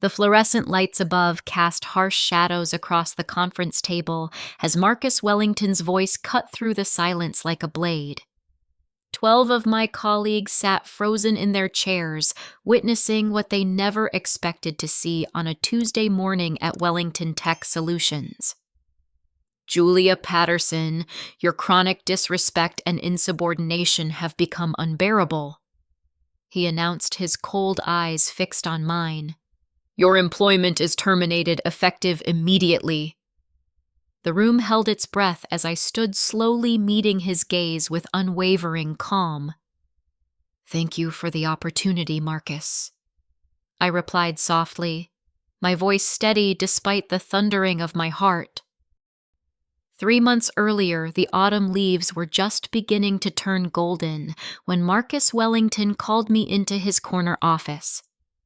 The fluorescent lights above cast harsh shadows across the conference table as Marcus Wellington's voice cut through the silence like a blade. 12 of my colleagues sat frozen in their chairs, witnessing what they never expected to see on a Tuesday morning at Wellington Tech Solutions. Julia Patterson, your chronic disrespect and insubordination have become unbearable, he announced, his cold eyes fixed on mine. Your employment is terminated effective immediately. The room held its breath as I stood slowly meeting his gaze with unwavering calm. Thank you for the opportunity, Marcus, I replied softly, my voice steady despite the thundering of my heart. 3 months earlier, the autumn leaves were just beginning to turn golden when Marcus Wellington called me into his corner office.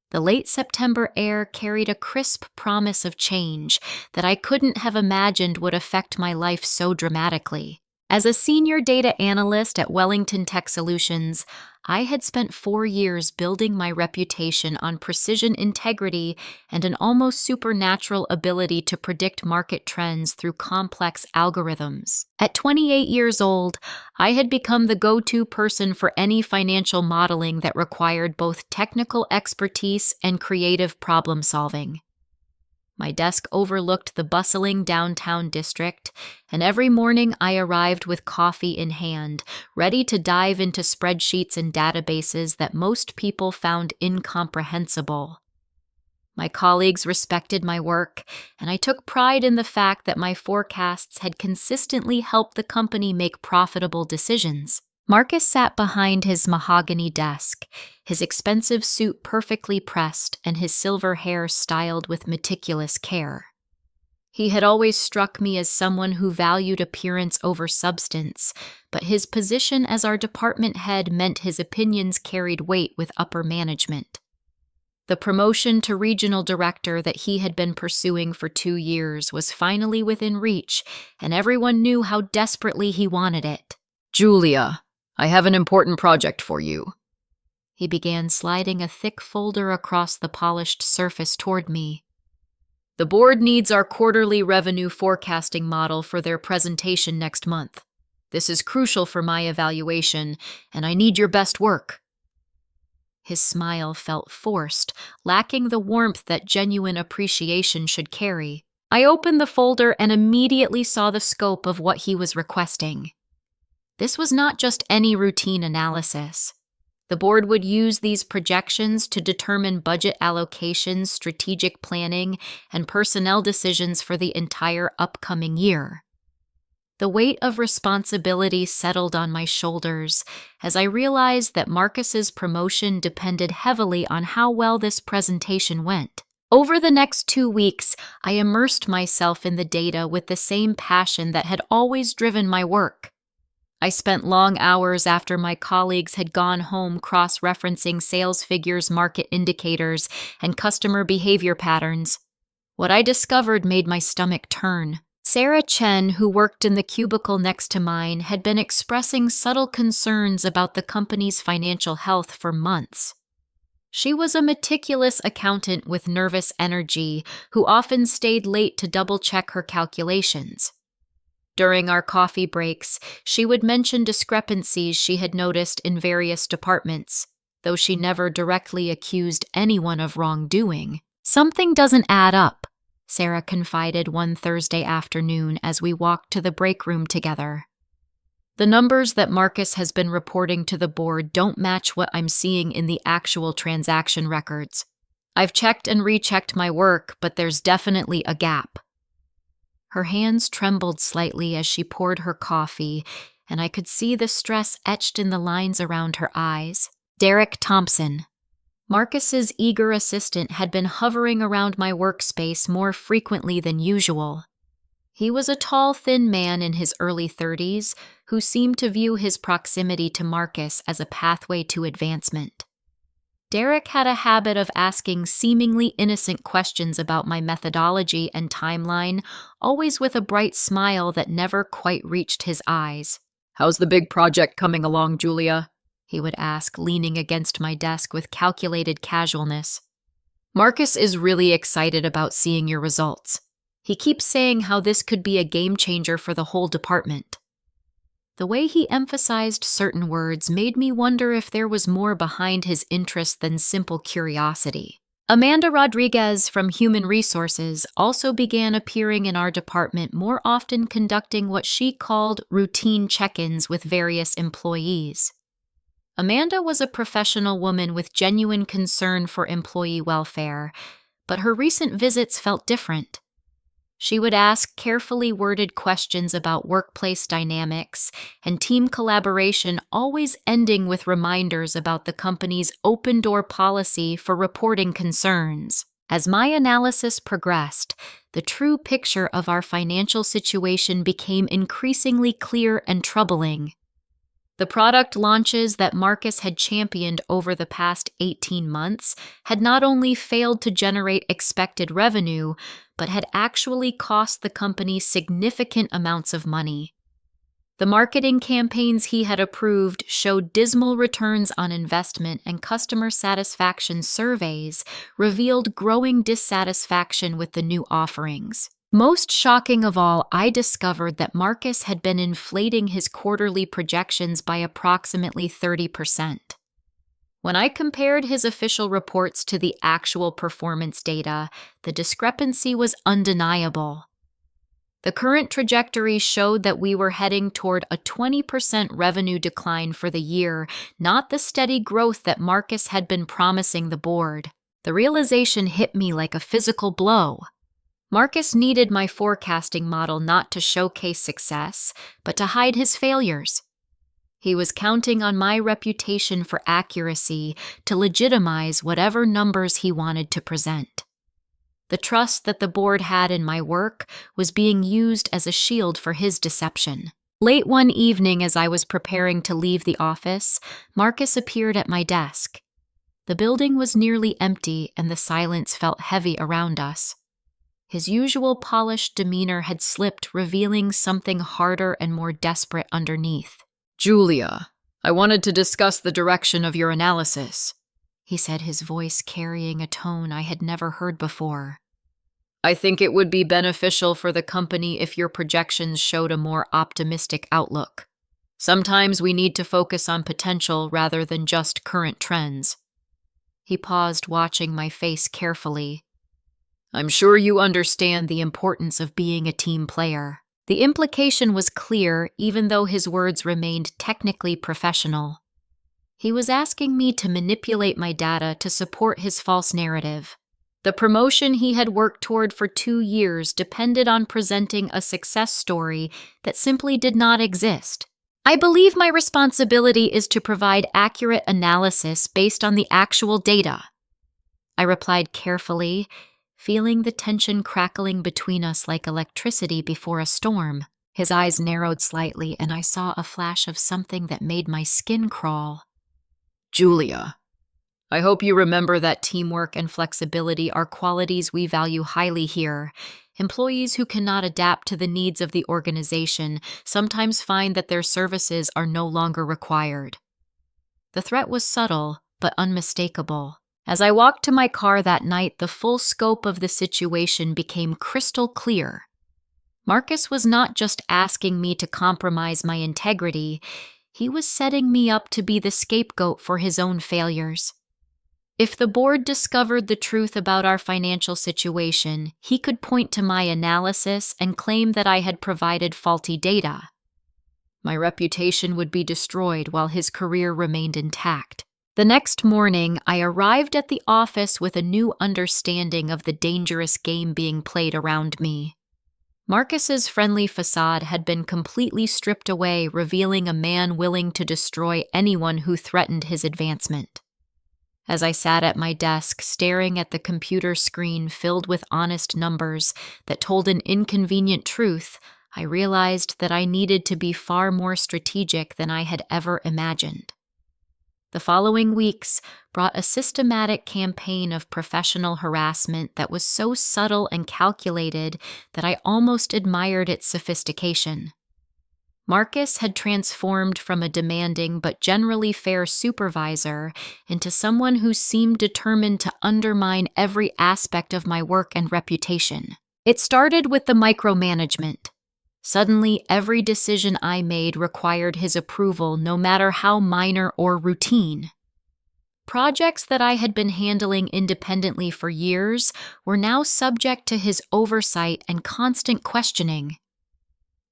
The late September air carried a crisp promise of change that I couldn't have imagined would affect my life so dramatically. As a senior data analyst at Wellington Tech Solutions, I had spent 4 years building my reputation on precision integrity and an almost supernatural ability to predict market trends through complex algorithms. At 28 years old, I had become the go-to person for any financial modeling that required both technical expertise and creative problem-solving. My desk overlooked the bustling downtown district, and every morning I arrived with coffee in hand, ready to dive into spreadsheets and databases that most people found incomprehensible. My colleagues respected my work, and I took pride in the fact that my forecasts had consistently helped the company make profitable decisions. Marcus sat behind his mahogany desk, his expensive suit perfectly pressed and his silver hair styled with meticulous care. He had always struck me as someone who valued appearance over substance, but his position as our department head meant his opinions carried weight with upper management. The promotion to regional director that he had been pursuing for 2 years was finally within reach, and everyone knew how desperately he wanted it. Julia, I have an important project for you. He began sliding a thick folder across the polished surface toward me. The board needs our quarterly revenue forecasting model for their presentation next month. This is crucial for my evaluation, and I need your best work. His smile felt forced, lacking the warmth that genuine appreciation should carry. I opened the folder and immediately saw the scope of what he was requesting. This was not just any routine analysis. The board would use these projections to determine budget allocations, strategic planning, and personnel decisions for the entire upcoming year. The weight of responsibility settled on my shoulders as I realized that Marcus's promotion depended heavily on how well this presentation went. Over the next 2 weeks, I immersed myself in the data with the same passion that had always driven my work. I spent long hours after my colleagues had gone home cross-referencing sales figures, market indicators, and customer behavior patterns. What I discovered made my stomach turn. Sarah Chen, who worked in the cubicle next to mine, had been expressing subtle concerns about the company's financial health for months. She was a meticulous accountant with nervous energy who often stayed late to double-check her calculations. During our coffee breaks, she would mention discrepancies she had noticed in various departments, though she never directly accused anyone of wrongdoing. Something doesn't add up, Sarah confided one Thursday afternoon as we walked to the break room together. The numbers that Marcus has been reporting to the board don't match what I'm seeing in the actual transaction records. I've checked and rechecked my work, but there's definitely a gap. Her hands trembled slightly as she poured her coffee, and I could see the stress etched in the lines around her eyes. Derek Thompson, Marcus's eager assistant, had been hovering around my workspace more frequently than usual. He was a tall, thin man in his early 30s who seemed to view his proximity to Marcus as a pathway to advancement. Derek had a habit of asking seemingly innocent questions about my methodology and timeline, always with a bright smile that never quite reached his eyes. How's the big project coming along, Julia? He would ask, leaning against my desk with calculated casualness. Marcus is really excited about seeing your results. He keeps saying how this could be a game changer for the whole department. The way he emphasized certain words made me wonder if there was more behind his interest than simple curiosity. Amanda Rodriguez from Human Resources also began appearing in our department more often, conducting what she called routine check-ins with various employees. Amanda was a professional woman with genuine concern for employee welfare, but her recent visits felt different. She would ask carefully worded questions about workplace dynamics and team collaboration, always ending with reminders about the company's open-door policy for reporting concerns. As my analysis progressed, the true picture of our financial situation became increasingly clear and troubling. The product launches that Marcus had championed over the past 18 months had not only failed to generate expected revenue, but had actually cost the company significant amounts of money. The marketing campaigns he had approved showed dismal returns on investment, and customer satisfaction surveys revealed growing dissatisfaction with the new offerings. Most shocking of all, I discovered that Marcus had been inflating his quarterly projections by approximately 30%. When I compared his official reports to the actual performance data, the discrepancy was undeniable. The current trajectory showed that we were heading toward a 20% revenue decline for the year, not the steady growth that Marcus had been promising the board. The realization hit me like a physical blow. Marcus needed my forecasting model not to showcase success, but to hide his failures. He was counting on my reputation for accuracy to legitimize whatever numbers he wanted to present. The trust that the board had in my work was being used as a shield for his deception. Late one evening, as I was preparing to leave the office, Marcus appeared at my desk. The building was nearly empty, and the silence felt heavy around us. His usual polished demeanor had slipped, revealing something harder and more desperate underneath. "Julia, I wanted to discuss the direction of your analysis," he said, his voice carrying a tone I had never heard before. "I think it would be beneficial for the company if your projections showed a more optimistic outlook. Sometimes we need to focus on potential rather than just current trends." He paused, watching my face carefully. "I'm sure you understand the importance of being a team player." The implication was clear, even though his words remained technically professional. He was asking me to manipulate my data to support his false narrative. The promotion he had worked toward for 2 years depended on presenting a success story that simply did not exist. I believe my responsibility is to provide accurate analysis based on the actual data, I replied carefully, feeling the tension crackling between us like electricity before a storm. His eyes narrowed slightly, and I saw a flash of something that made my skin crawl. "Julia, I hope you remember that teamwork and flexibility are qualities we value highly here. Employees who cannot adapt to the needs of the organization sometimes find that their services are no longer required." The threat was subtle, but unmistakable. As I walked to my car that night, the full scope of the situation became crystal clear. Marcus was not just asking me to compromise my integrity, he was setting me up to be the scapegoat for his own failures. If the board discovered the truth about our financial situation, he could point to my analysis and claim that I had provided faulty data. My reputation would be destroyed while his career remained intact. The next morning, I arrived at the office with a new understanding of the dangerous game being played around me. Marcus's friendly facade had been completely stripped away, revealing a man willing to destroy anyone who threatened his advancement. As I sat at my desk, staring at the computer screen filled with honest numbers that told an inconvenient truth, I realized that I needed to be far more strategic than I had ever imagined. The following weeks brought a systematic campaign of professional harassment that was so subtle and calculated that I almost admired its sophistication. Marcus had transformed from a demanding but generally fair supervisor into someone who seemed determined to undermine every aspect of my work and reputation. It started with the micromanagement. Suddenly, every decision I made required his approval, no matter how minor or routine. Projects that I had been handling independently for years were now subject to his oversight and constant questioning.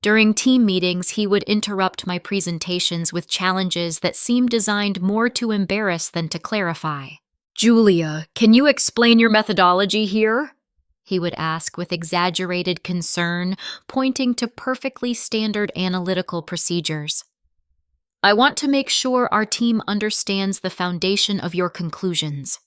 During team meetings, he would interrupt my presentations with challenges that seemed designed more to embarrass than to clarify. "Julia, can you explain your methodology here?" He would ask with exaggerated concern, pointing to perfectly standard analytical procedures. "I want to make sure our team understands the foundation of your conclusions."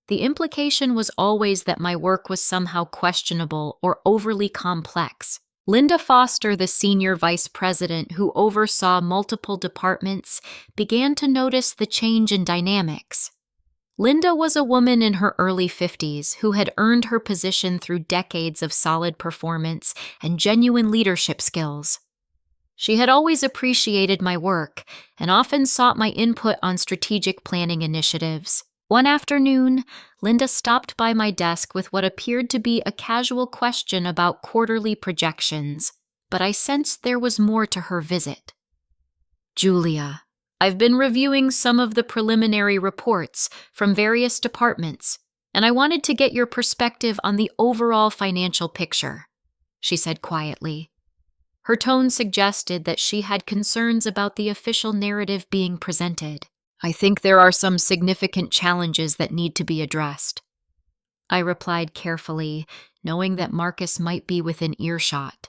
The implication was always that my work was somehow questionable or overly complex. Linda Foster, the senior vice president who oversaw multiple departments, began to notice the change in dynamics. Linda was a woman in her early 50s who had earned her position through decades of solid performance and genuine leadership skills. She had always appreciated my work and often sought my input on strategic planning initiatives. One afternoon, Linda stopped by my desk with what appeared to be a casual question about quarterly projections, but I sensed there was more to her visit. "Julia, I've been reviewing some of the preliminary reports from various departments, and I wanted to get your perspective on the overall financial picture," she said quietly. Her tone suggested that she had concerns about the official narrative being presented. "I think there are some significant challenges that need to be addressed," I replied carefully, knowing that Marcus might be within earshot.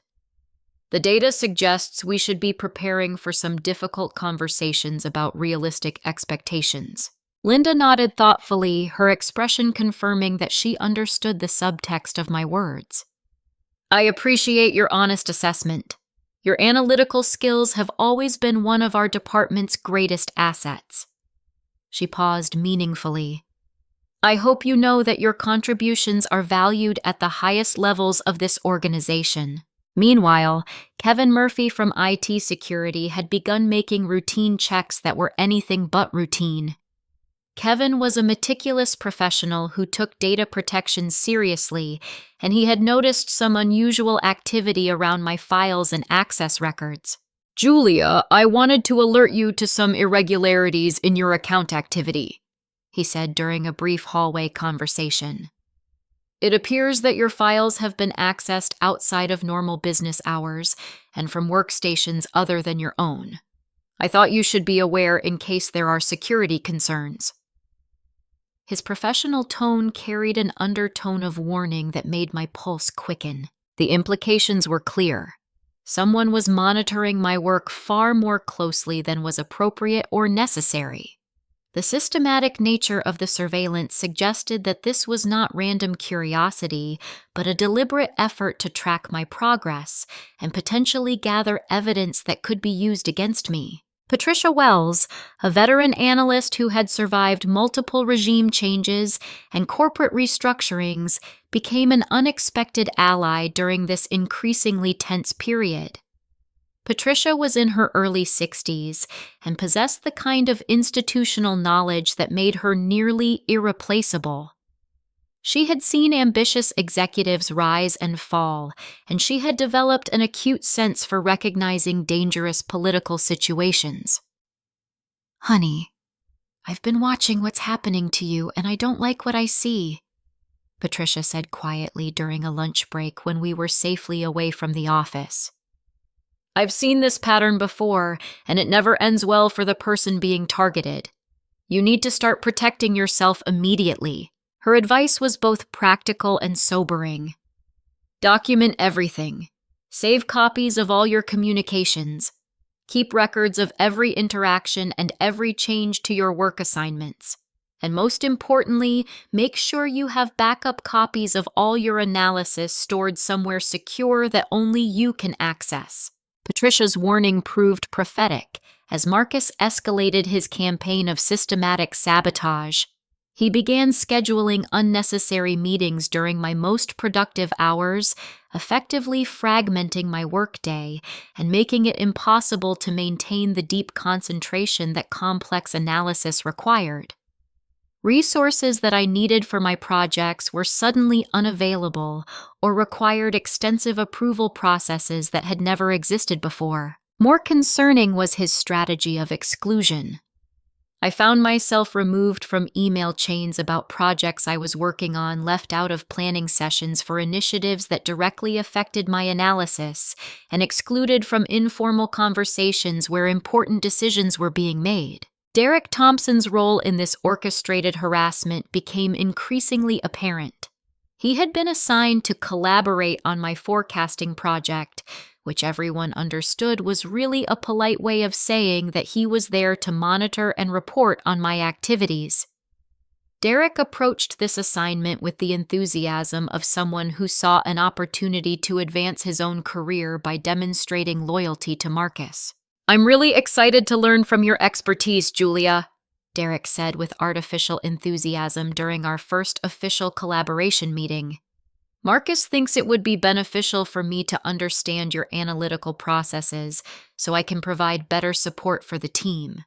"The data suggests we should be preparing for some difficult conversations about realistic expectations." Linda nodded thoughtfully, her expression confirming that she understood the subtext of my words. "I appreciate your honest assessment. Your analytical skills have always been one of our department's greatest assets." She paused meaningfully. "I hope you know that your contributions are valued at the highest levels of this organization." Meanwhile, Kevin Murphy from IT Security had begun making routine checks that were anything but routine. Kevin was a meticulous professional who took data protection seriously, and he had noticed some unusual activity around my files and access records. "Julia, I wanted to alert you to some irregularities in your account activity," he said during a brief hallway conversation. "It appears that your files have been accessed outside of normal business hours and from workstations other than your own. I thought you should be aware in case there are security concerns." His professional tone carried an undertone of warning that made my pulse quicken. The implications were clear. Someone was monitoring my work far more closely than was appropriate or necessary. The systematic nature of the surveillance suggested that this was not random curiosity, but a deliberate effort to track my progress and potentially gather evidence that could be used against me. Patricia Wells, a veteran analyst who had survived multiple regime changes and corporate restructurings, became an unexpected ally during this increasingly tense period. Patricia was in her early 60s and possessed the kind of institutional knowledge that made her nearly irreplaceable. She had seen ambitious executives rise and fall, and she had developed an acute sense for recognizing dangerous political situations. "Honey, I've been watching what's happening to you, and I don't like what I see," Patricia said quietly during a lunch break when we were safely away from the office. "I've seen this pattern before, and it never ends well for the person being targeted. You need to start protecting yourself immediately." Her advice was both practical and sobering. "Document everything. Save copies of all your communications. Keep records of every interaction and every change to your work assignments. And most importantly, make sure you have backup copies of all your analysis stored somewhere secure that only you can access." Patricia's warning proved prophetic as Marcus escalated his campaign of systematic sabotage. He began scheduling unnecessary meetings during my most productive hours, effectively fragmenting my workday and making it impossible to maintain the deep concentration that complex analysis required. Resources that I needed for my projects were suddenly unavailable or required extensive approval processes that had never existed before. More concerning was his strategy of exclusion. I found myself removed from email chains about projects I was working on, left out of planning sessions for initiatives that directly affected my analysis, and excluded from informal conversations where important decisions were being made. Derek Thompson's role in this orchestrated harassment became increasingly apparent. He had been assigned to collaborate on my forecasting project, which everyone understood was really a polite way of saying that he was there to monitor and report on my activities. Derek approached this assignment with the enthusiasm of someone who saw an opportunity to advance his own career by demonstrating loyalty to Marcus. "I'm really excited to learn from your expertise, Julia," Derek said with artificial enthusiasm during our first official collaboration meeting. "Marcus thinks it would be beneficial for me to understand your analytical processes so I can provide better support for the team."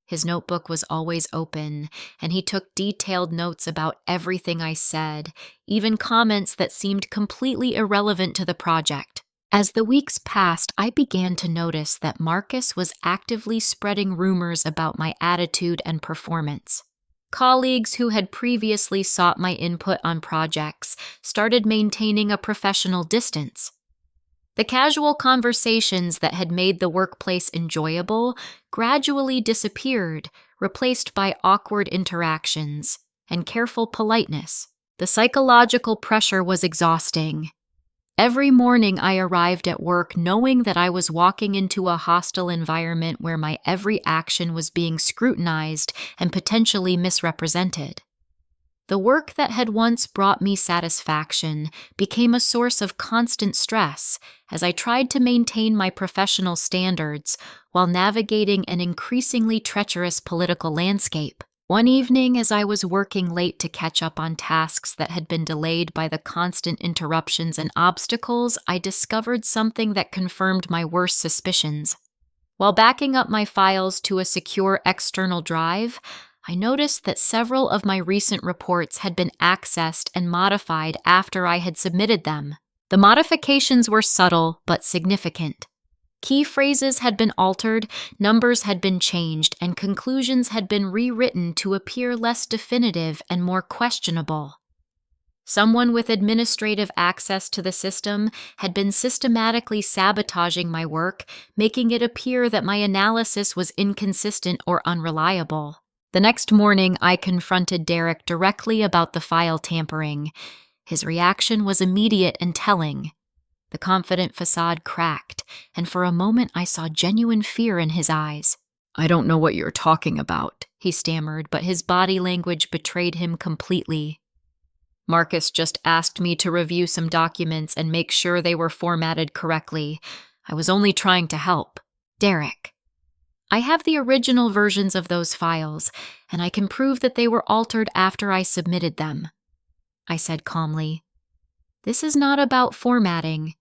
His notebook was always open, and he took detailed notes about everything I said, even comments that seemed completely irrelevant to the project. As the weeks passed, I began to notice that Marcus was actively spreading rumors about my attitude and performance. Colleagues who had previously sought my input on projects started maintaining a professional distance. The casual conversations that had made the workplace enjoyable gradually disappeared, replaced by awkward interactions and careful politeness. The psychological pressure was exhausting. Every morning I arrived at work knowing that I was walking into a hostile environment where my every action was being scrutinized and potentially misrepresented. The work that had once brought me satisfaction became a source of constant stress as I tried to maintain my professional standards while navigating an increasingly treacherous political landscape. One evening, as I was working late to catch up on tasks that had been delayed by the constant interruptions and obstacles, I discovered something that confirmed my worst suspicions. While backing up my files to a secure external drive, I noticed that several of my recent reports had been accessed and modified after I had submitted them. The modifications were subtle but significant. Key phrases had been altered, numbers had been changed, and conclusions had been rewritten to appear less definitive and more questionable. Someone with administrative access to the system had been systematically sabotaging my work, making it appear that my analysis was inconsistent or unreliable. The next morning, I confronted Derek directly about the file tampering. His reaction was immediate and telling. The confident facade cracked, and for a moment I saw genuine fear in his eyes. "I don't know what you're talking about," he stammered, but his body language betrayed him completely. "Marcus just asked me to review some documents and make sure they were formatted correctly. I was only trying to help." "Derek, I have the original versions of those files, and I can prove that they were altered after I submitted them," I said calmly. "This is not about formatting.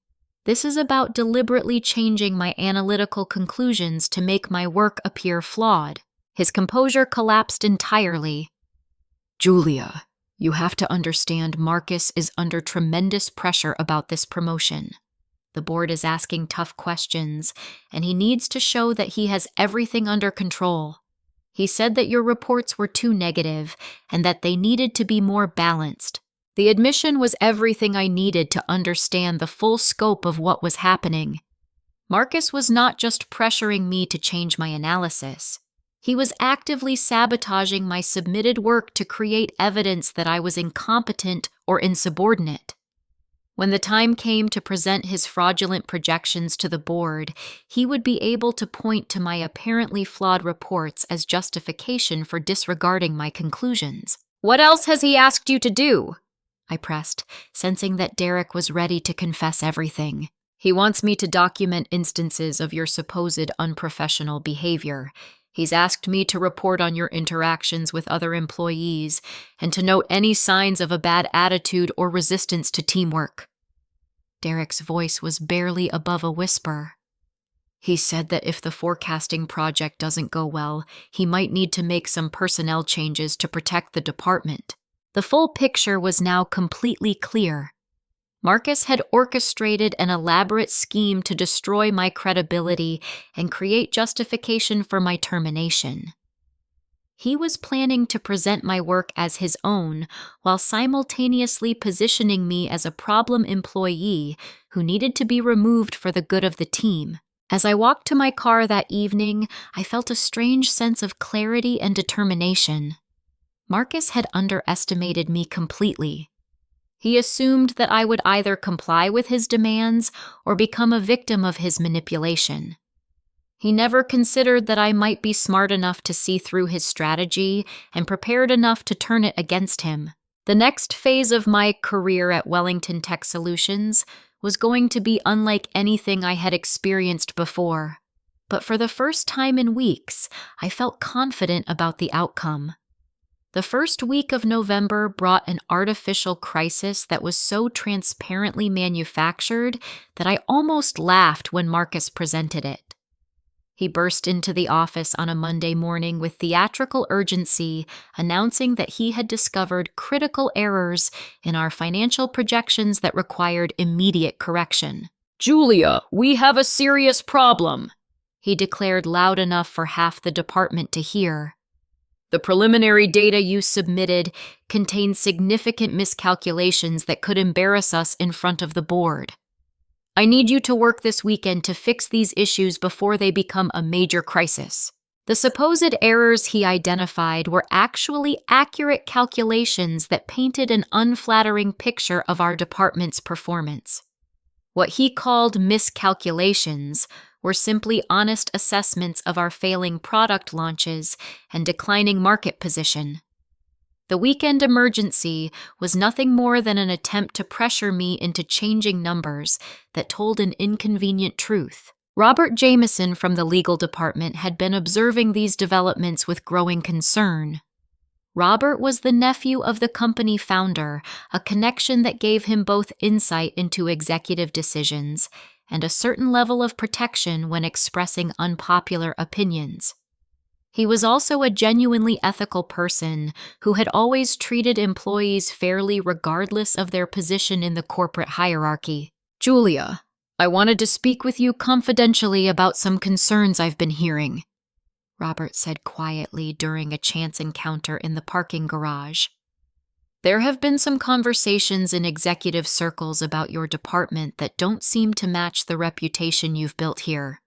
This is about deliberately changing my analytical conclusions to make my work appear flawed." His composure collapsed entirely. "Julia, you have to understand Marcus is under tremendous pressure about this promotion. The board is asking tough questions, and he needs to show that he has everything under control. He said that your reports were too negative and that they needed to be more balanced. The admission was everything I needed to understand the full scope of what was happening. Marcus was not just pressuring me to change my analysis. He was actively sabotaging my submitted work to create evidence that I was incompetent or insubordinate. When the time came to present his fraudulent projections to the board, he would be able to point to my apparently flawed reports as justification for disregarding my conclusions. "What else has he asked you to do?" I pressed, sensing that Derek was ready to confess everything. "He wants me to document instances of your supposed unprofessional behavior. He's asked me to report on your interactions with other employees and to note any signs of a bad attitude or resistance to teamwork." Derek's voice was barely above a whisper. "He said that if the forecasting project doesn't go well, he might need to make some personnel changes to protect the department." The full picture was now completely clear. Marcus had orchestrated an elaborate scheme to destroy my credibility and create justification for my termination. He was planning to present my work as his own while simultaneously positioning me as a problem employee who needed to be removed for the good of the team. As I walked to my car that evening, I felt a strange sense of clarity and determination. Marcus had underestimated me completely. He assumed that I would either comply with his demands or become a victim of his manipulation. He never considered that I might be smart enough to see through his strategy and prepared enough to turn it against him. The next phase of my career at Wellington Tech Solutions was going to be unlike anything I had experienced before. But for the first time in weeks, I felt confident about the outcome. The first week of November brought an artificial crisis that was so transparently manufactured that I almost laughed when Marcus presented it. He burst into the office on a Monday morning with theatrical urgency, announcing that he had discovered critical errors in our financial projections that required immediate correction. "Julia, we have a serious problem," he declared loud enough for half the department to hear. "The preliminary data you submitted contains significant miscalculations that could embarrass us in front of the board. I need you to work this weekend to fix these issues before they become a major crisis." The supposed errors he identified were actually accurate calculations that painted an unflattering picture of our department's performance. What he called miscalculations were simply honest assessments of our failing product launches and declining market position. The weekend emergency was nothing more than an attempt to pressure me into changing numbers that told an inconvenient truth. Robert Jameson from the legal department had been observing these developments with growing concern. Robert was the nephew of the company founder, a connection that gave him both insight into executive decisions and a certain level of protection when expressing unpopular opinions. He was also a genuinely ethical person who had always treated employees fairly regardless of their position in the corporate hierarchy. "Julia, I wanted to speak with you confidentially about some concerns I've been hearing," Robert said quietly during a chance encounter in the parking garage. "There have been some conversations in executive circles about your department that don't seem to match the reputation you've built here.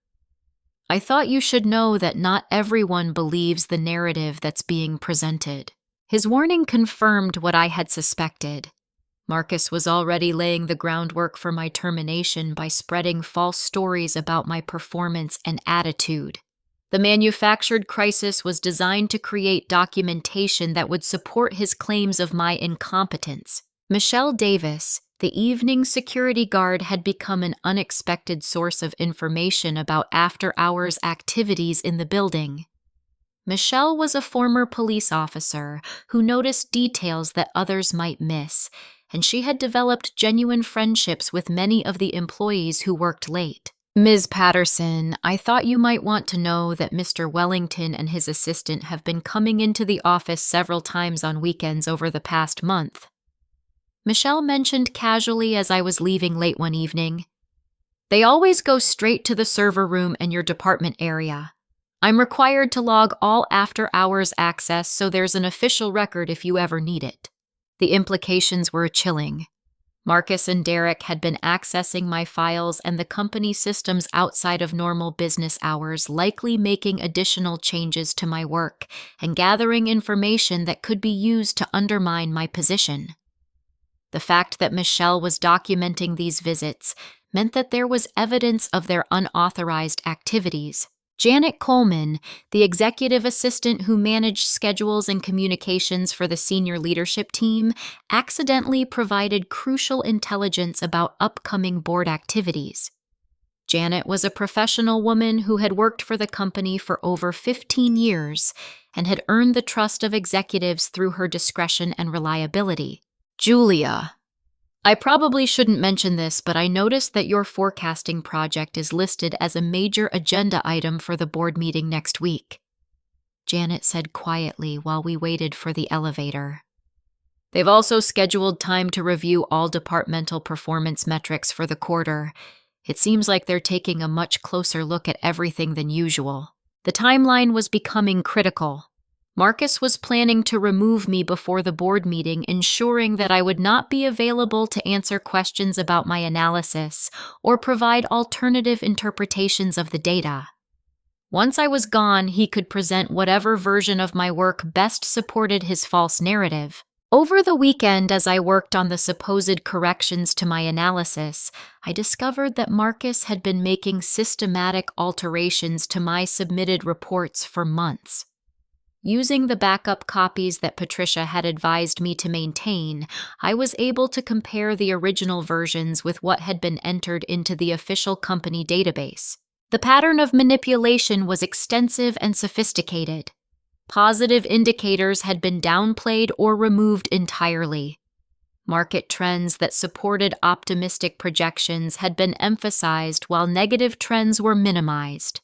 I thought you should know that not everyone believes the narrative that's being presented." His warning confirmed what I had suspected. Marcus was already laying the groundwork for my termination by spreading false stories about my performance and attitude. The manufactured crisis was designed to create documentation that would support his claims of my incompetence. Michelle Davis, the evening security guard, had become an unexpected source of information about after-hours activities in the building. Michelle was a former police officer who noticed details that others might miss, and she had developed genuine friendships with many of the employees who worked late. "Ms. Patterson, I thought you might want to know that Mr. Wellington and his assistant have been coming into the office several times on weekends over the past month," Michelle mentioned casually as I was leaving late one evening. "They always go straight to the server room and your department area. I'm required to log all after-hours access so there's an official record if you ever need it." The implications were chilling. Marcus and Derek had been accessing my files and the company systems outside of normal business hours, likely making additional changes to my work and gathering information that could be used to undermine my position. The fact that Michelle was documenting these visits meant that there was evidence of their unauthorized activities. Janet Coleman, the executive assistant who managed schedules and communications for the senior leadership team, accidentally provided crucial intelligence about upcoming board activities. Janet was a professional woman who had worked for the company for over 15 years and had earned the trust of executives through her discretion and reliability. Julia, I probably shouldn't mention this, but I noticed that your forecasting project is listed as a major agenda item for the board meeting next week, Janet said quietly while we waited for the elevator. They've also scheduled time to review all departmental performance metrics for the quarter. It seems like they're taking a much closer look at everything than usual. The timeline was becoming critical. Marcus was planning to remove me before the board meeting, ensuring that I would not be available to answer questions about my analysis or provide alternative interpretations of the data. Once I was gone, he could present whatever version of my work best supported his false narrative. Over the weekend, as I worked on the supposed corrections to my analysis, I discovered that Marcus had been making systematic alterations to my submitted reports for months. Using the backup copies that Patricia had advised me to maintain, I was able to compare the original versions with what had been entered into the official company database. The pattern of manipulation was extensive and sophisticated. Positive indicators had been downplayed or removed entirely. Market trends that supported optimistic projections had been emphasized while negative trends were minimized.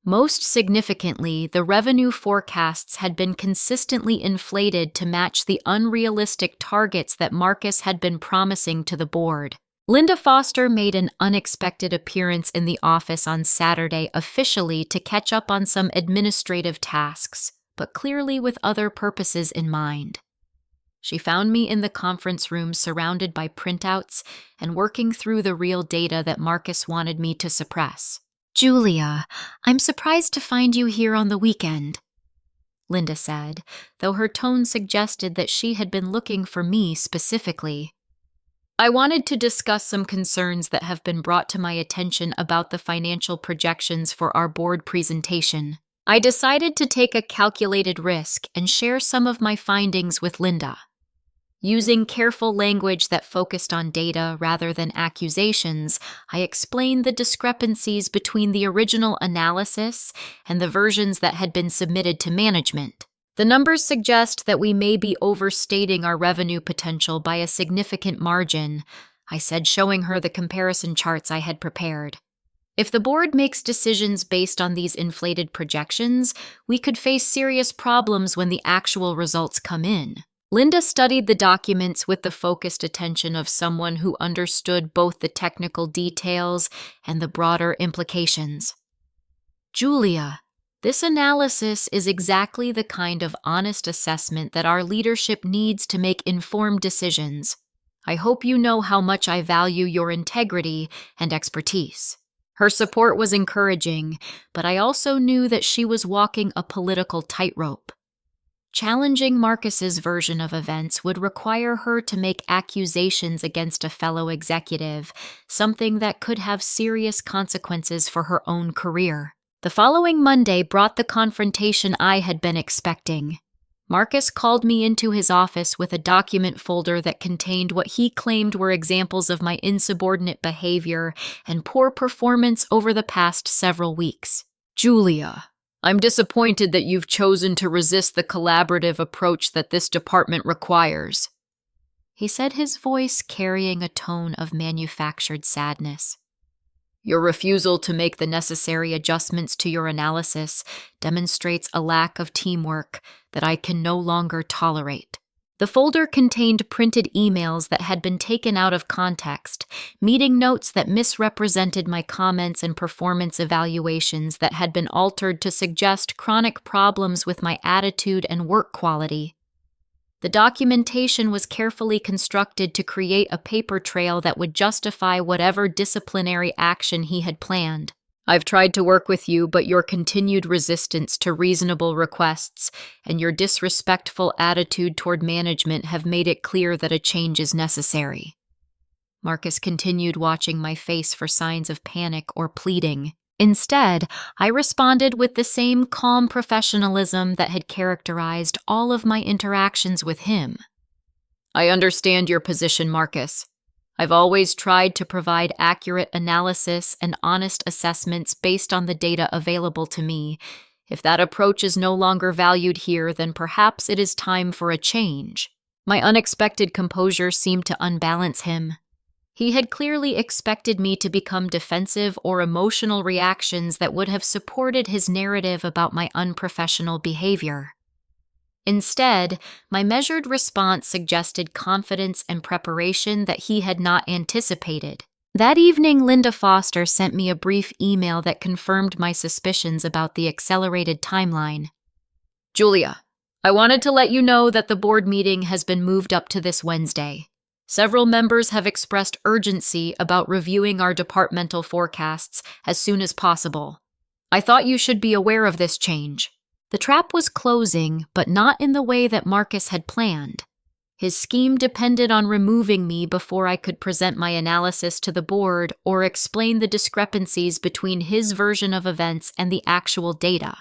Most significantly, the revenue forecasts had been consistently inflated to match the unrealistic targets that Marcus had been promising to the board. Linda Foster made an unexpected appearance in the office on Saturday officially to catch up on some administrative tasks, but clearly with other purposes in mind. She found me in the conference room surrounded by printouts and working through the real data that Marcus wanted me to suppress. Julia, I'm surprised to find you here on the weekend, Linda said, though her tone suggested that she had been looking for me specifically. I wanted to discuss some concerns that have been brought to my attention about the financial projections for our board presentation. I decided to take a calculated risk and share some of my findings with Linda. Using careful language that focused on data rather than accusations, I explained the discrepancies between the original analysis and the versions that had been submitted to management. The numbers suggest that we may be overstating our revenue potential by a significant margin, I said, showing her the comparison charts I had prepared. If the board makes decisions based on these inflated projections, we could face serious problems when the actual results come in. Linda studied the documents with the focused attention of someone who understood both the technical details and the broader implications. Julia, this analysis is exactly the kind of honest assessment that our leadership needs to make informed decisions. I hope you know how much I value your integrity and expertise. Her support was encouraging, but I also knew that she was walking a political tightrope. Challenging Marcus's version of events would require her to make accusations against a fellow executive, something that could have serious consequences for her own career. The following Monday brought the confrontation I had been expecting. Marcus called me into his office with a document folder that contained what he claimed were examples of my insubordinate behavior and poor performance over the past several weeks. Julia, I'm disappointed that you've chosen to resist the collaborative approach that this department requires, he said, his voice carrying a tone of manufactured sadness. Your refusal to make the necessary adjustments to your analysis demonstrates a lack of teamwork that I can no longer tolerate. The folder contained printed emails that had been taken out of context, meeting notes that misrepresented my comments and performance evaluations that had been altered to suggest chronic problems with my attitude and work quality. The documentation was carefully constructed to create a paper trail that would justify whatever disciplinary action he had planned. I've tried to work with you, but your continued resistance to reasonable requests and your disrespectful attitude toward management have made it clear that a change is necessary. Marcus continued, watching my face for signs of panic or pleading. Instead, I responded with the same calm professionalism that had characterized all of my interactions with him. I understand your position, Marcus. I've always tried to provide accurate analysis and honest assessments based on the data available to me. If that approach is no longer valued here, then perhaps it is time for a change." My unexpected composure seemed to unbalance him. He had clearly expected me to become defensive or emotional reactions that would have supported his narrative about my unprofessional behavior. Instead, my measured response suggested confidence and preparation that he had not anticipated. That evening, Linda Foster sent me a brief email that confirmed my suspicions about the accelerated timeline. "Julia, I wanted to let you know that the board meeting has been moved up to this Wednesday. Several members have expressed urgency about reviewing our departmental forecasts as soon as possible. I thought you should be aware of this change." The trap was closing, but not in the way that Marcus had planned. His scheme depended on removing me before I could present my analysis to the board or explain the discrepancies between his version of events and the actual data.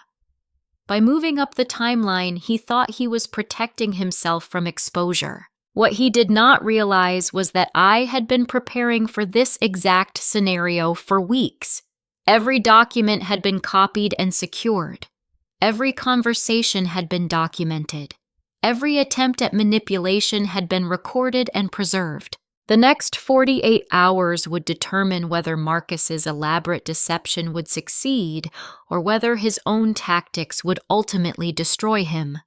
By moving up the timeline, he thought he was protecting himself from exposure. What he did not realize was that I had been preparing for this exact scenario for weeks. Every document had been copied and secured. Every conversation had been documented. Every attempt at manipulation had been recorded and preserved. The next 48 hours would determine whether Marcus's elaborate deception would succeed or whether his own tactics would ultimately destroy him.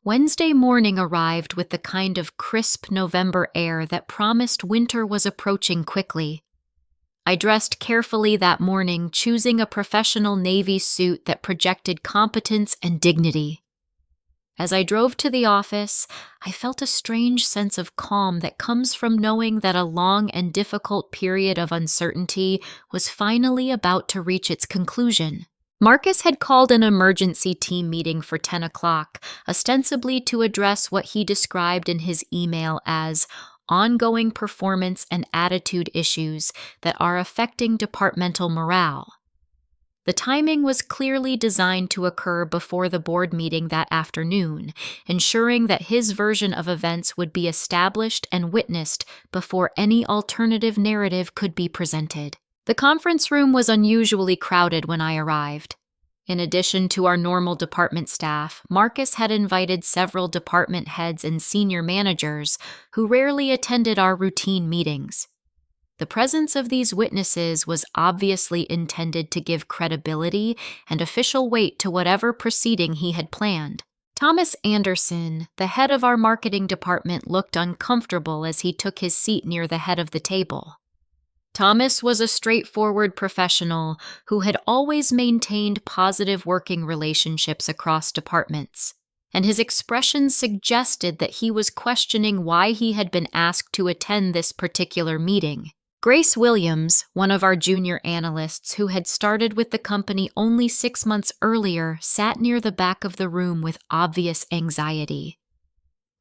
Wednesday morning arrived with the kind of crisp November air that promised winter was approaching quickly. I dressed carefully that morning, choosing a professional navy suit that projected competence and dignity. As I drove to the office, I felt a strange sense of calm that comes from knowing that a long and difficult period of uncertainty was finally about to reach its conclusion. Marcus had called an emergency team meeting for 10 o'clock, ostensibly to address what he described in his email as ongoing performance and attitude issues that are affecting departmental morale. The timing was clearly designed to occur before the board meeting that afternoon, ensuring that his version of events would be established and witnessed before any alternative narrative could be presented. The conference room was unusually crowded when I arrived. In addition to our normal department staff, Marcus had invited several department heads and senior managers who rarely attended our routine meetings. The presence of these witnesses was obviously intended to give credibility and official weight to whatever proceeding he had planned. Thomas Anderson, the head of our marketing department, looked uncomfortable as he took his seat near the head of the table. Thomas was a straightforward professional who had always maintained positive working relationships across departments, and his expressions suggested that he was questioning why he had been asked to attend this particular meeting. Grace Williams, one of our junior analysts who had started with the company only 6 months earlier, sat near the back of the room with obvious anxiety.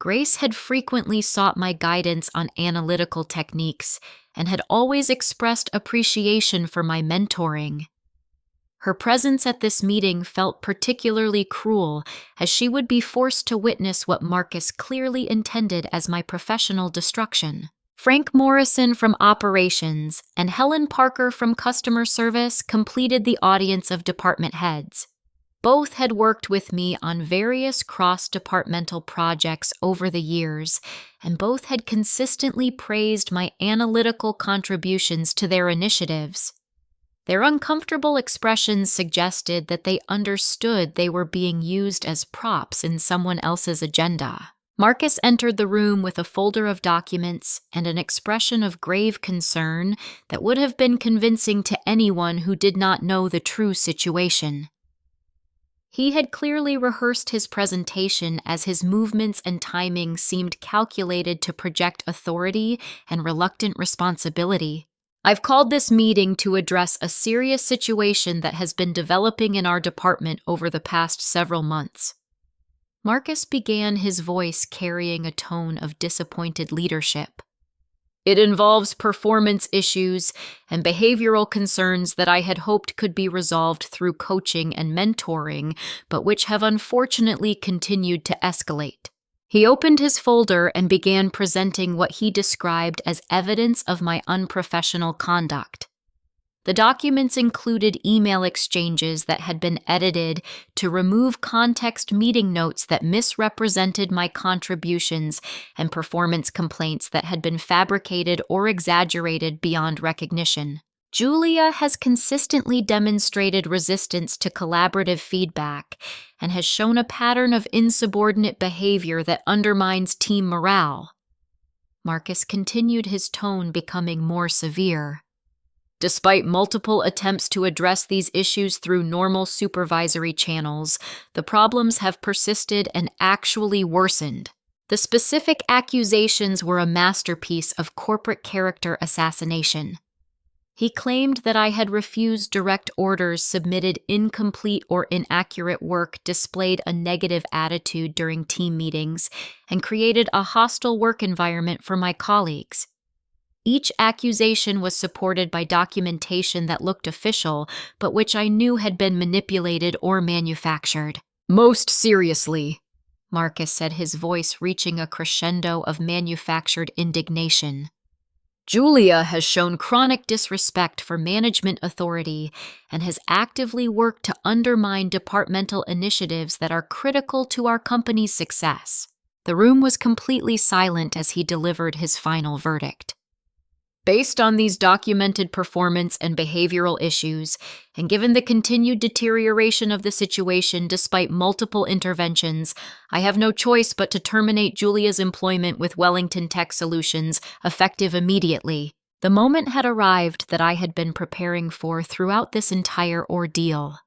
Grace had frequently sought my guidance on analytical techniques and had always expressed appreciation for my mentoring. Her presence at this meeting felt particularly cruel, as she would be forced to witness what Marcus clearly intended as my professional destruction. Frank Morrison from Operations and Helen Parker from Customer Service completed the audience of department heads. Both had worked with me on various cross-departmental projects over the years, and both had consistently praised my analytical contributions to their initiatives. Their uncomfortable expressions suggested that they understood they were being used as props in someone else's agenda. Marcus entered the room with a folder of documents and an expression of grave concern that would have been convincing to anyone who did not know the true situation. He had clearly rehearsed his presentation as his movements and timing seemed calculated to project authority and reluctant responsibility. "I've called this meeting to address a serious situation that has been developing in our department over the past several months." Marcus began, his voice carrying a tone of disappointed leadership. "It involves performance issues and behavioral concerns that I had hoped could be resolved through coaching and mentoring, but which have unfortunately continued to escalate." He opened his folder and began presenting what he described as evidence of my unprofessional conduct. The documents included email exchanges that had been edited to remove context meeting notes that misrepresented my contributions and performance complaints that had been fabricated or exaggerated beyond recognition. Julia has consistently demonstrated resistance to collaborative feedback and has shown a pattern of insubordinate behavior that undermines team morale. Marcus continued, his tone becoming more severe. Despite multiple attempts to address these issues through normal supervisory channels, the problems have persisted and actually worsened. The specific accusations were a masterpiece of corporate character assassination. He claimed that I had refused direct orders, submitted incomplete or inaccurate work, displayed a negative attitude during team meetings, and created a hostile work environment for my colleagues. Each accusation was supported by documentation that looked official, but which I knew had been manipulated or manufactured. Most seriously, Marcus said, his voice reaching a crescendo of manufactured indignation, Julia has shown chronic disrespect for management authority and has actively worked to undermine departmental initiatives that are critical to our company's success. The room was completely silent as he delivered his final verdict. Based on these documented performance and behavioral issues, and given the continued deterioration of the situation despite multiple interventions, I have no choice but to terminate Julia's employment with Wellington Tech Solutions, effective immediately. The moment had arrived that I had been preparing for throughout this entire ordeal.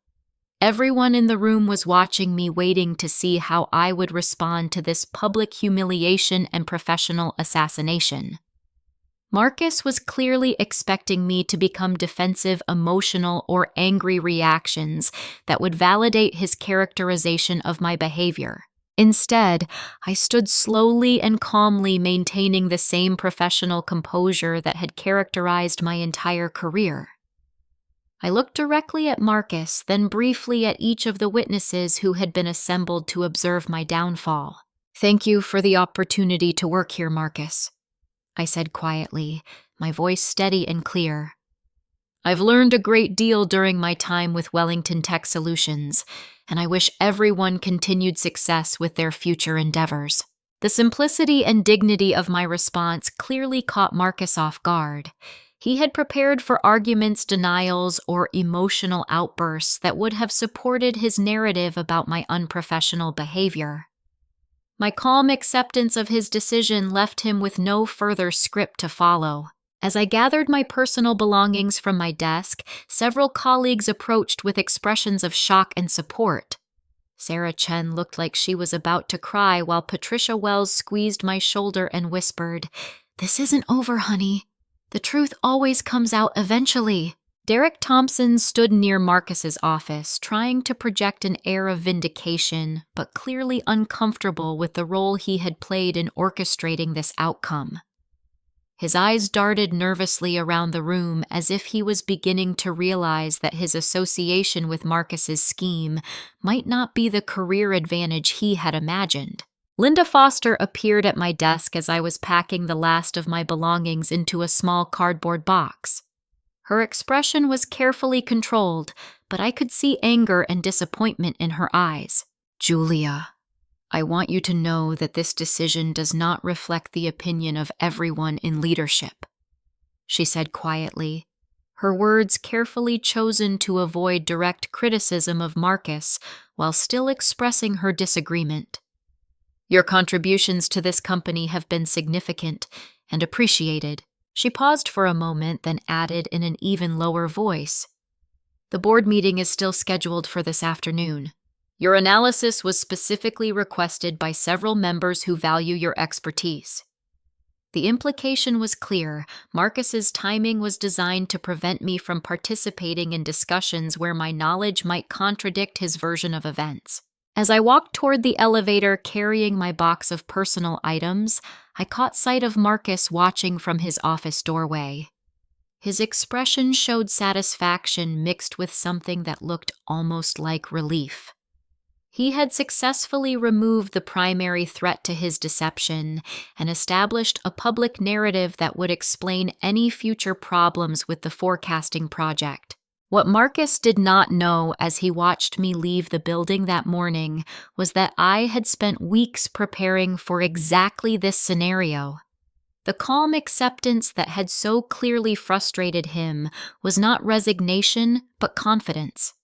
Everyone in the room was watching me, waiting to see how I would respond to this public humiliation and professional assassination. Marcus was clearly expecting me to become defensive, emotional, or angry reactions that would validate his characterization of my behavior. Instead, I stood slowly and calmly, maintaining the same professional composure that had characterized my entire career. I looked directly at Marcus, then briefly at each of the witnesses who had been assembled to observe my downfall. "Thank you for the opportunity to work here, Marcus," I said quietly, my voice steady and clear. "I've learned a great deal during my time with Wellington Tech Solutions, and I wish everyone continued success with their future endeavors." The simplicity and dignity of my response clearly caught Marcus off guard. He had prepared for arguments, denials, or emotional outbursts that would have supported his narrative about my unprofessional behavior. My calm acceptance of his decision left him with no further script to follow. As I gathered my personal belongings from my desk, several colleagues approached with expressions of shock and support. Sarah Chen looked like she was about to cry, while Patricia Wells squeezed my shoulder and whispered, "This isn't over, honey. The truth always comes out eventually." Derek Thompson stood near Marcus's office, trying to project an air of vindication, but clearly uncomfortable with the role he had played in orchestrating this outcome. His eyes darted nervously around the room, as if he was beginning to realize that his association with Marcus's scheme might not be the career advantage he had imagined. Linda Foster appeared at my desk as I was packing the last of my belongings into a small cardboard box. Her expression was carefully controlled, but I could see anger and disappointment in her eyes. "Julia, I want you to know that this decision does not reflect the opinion of everyone in leadership," she said quietly, her words carefully chosen to avoid direct criticism of Marcus while still expressing her disagreement. "Your contributions to this company have been significant and appreciated." She paused for a moment, then added in an even lower voice, "The board meeting is still scheduled for this afternoon. Your analysis was specifically requested by several members who value your expertise." The implication was clear. Marcus's timing was designed to prevent me from participating in discussions where my knowledge might contradict his version of events. As I walked toward the elevator carrying my box of personal items, I caught sight of Marcus watching from his office doorway. His expression showed satisfaction mixed with something that looked almost like relief. He had successfully removed the primary threat to his deception and established a public narrative that would explain any future problems with the forecasting project. What Marcus did not know as he watched me leave the building that morning was that I had spent weeks preparing for exactly this scenario. The calm acceptance that had so clearly frustrated him was not resignation, but confidence.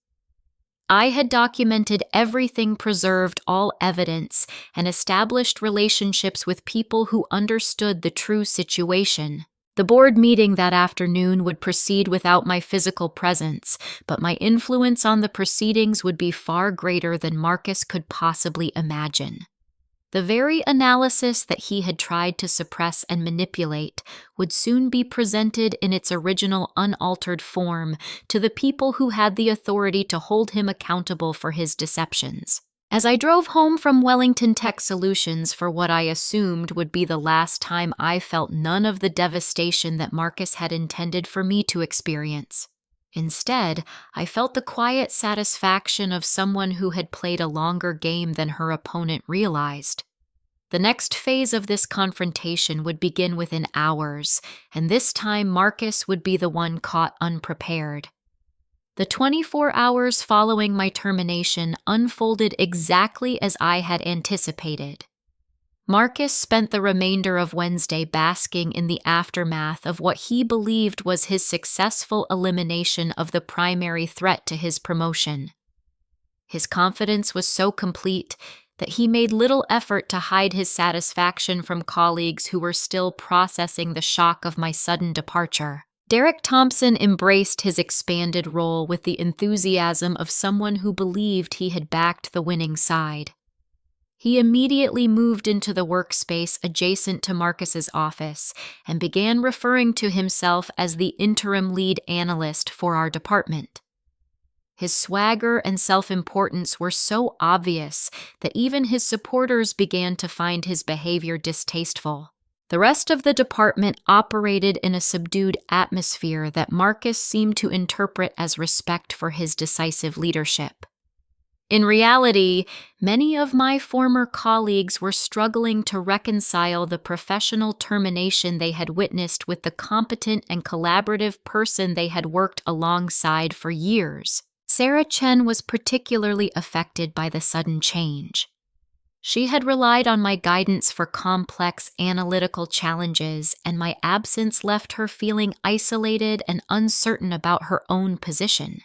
I had documented everything, preserved all evidence, and established relationships with people who understood the true situation. The board meeting that afternoon would proceed without my physical presence, but my influence on the proceedings would be far greater than Marcus could possibly imagine. The very analysis that he had tried to suppress and manipulate would soon be presented in its original unaltered form to the people who had the authority to hold him accountable for his deceptions. As I drove home from Wellington Tech Solutions for what I assumed would be the last time, I felt none of the devastation that Marcus had intended for me to experience. Instead, I felt the quiet satisfaction of someone who had played a longer game than her opponent realized. The next phase of this confrontation would begin within hours, and this time Marcus would be the one caught unprepared. The 24 hours following my termination unfolded exactly as I had anticipated. Marcus spent the remainder of Wednesday basking in the aftermath of what he believed was his successful elimination of the primary threat to his promotion. His confidence was so complete that he made little effort to hide his satisfaction from colleagues who were still processing the shock of my sudden departure. Derek Thompson embraced his expanded role with the enthusiasm of someone who believed he had backed the winning side. He immediately moved into the workspace adjacent to Marcus's office and began referring to himself as the interim lead analyst for our department. His swagger and self-importance were so obvious that even his supporters began to find his behavior distasteful. The rest of the department operated in a subdued atmosphere that Marcus seemed to interpret as respect for his decisive leadership. In reality, many of my former colleagues were struggling to reconcile the professional termination they had witnessed with the competent and collaborative person they had worked alongside for years. Sarah Chen was particularly affected by the sudden change. She had relied on my guidance for complex analytical challenges, and my absence left her feeling isolated and uncertain about her own position.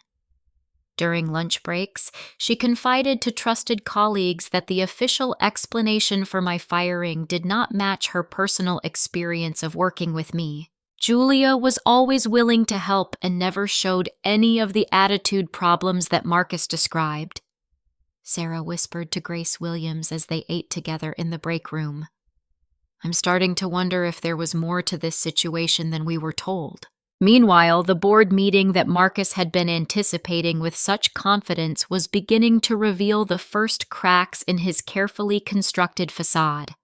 During lunch breaks, she confided to trusted colleagues that the official explanation for my firing did not match her personal experience of working with me. Julia was always willing to help and never showed any of the attitude problems that Marcus described, Sarah whispered to Grace Williams as they ate together in the break room. I'm starting to wonder if there was more to this situation than we were told. Meanwhile, the board meeting that Marcus had been anticipating with such confidence was beginning to reveal the first cracks in his carefully constructed facade.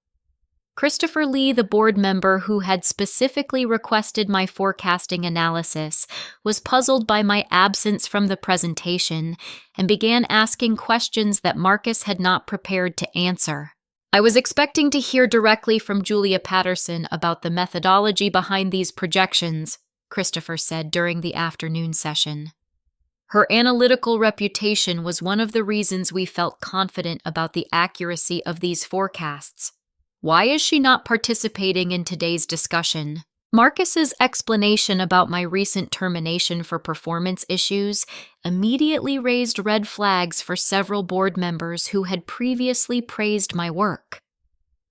Christopher Lee, the board member who had specifically requested my forecasting analysis, was puzzled by my absence from the presentation and began asking questions that Marcus had not prepared to answer. I was expecting to hear directly from Julia Patterson about the methodology behind these projections, Christopher said during the afternoon session. Her analytical reputation was one of the reasons we felt confident about the accuracy of these forecasts. Why is she not participating in today's discussion? Marcus's explanation about my recent termination for performance issues immediately raised red flags for several board members who had previously praised my work.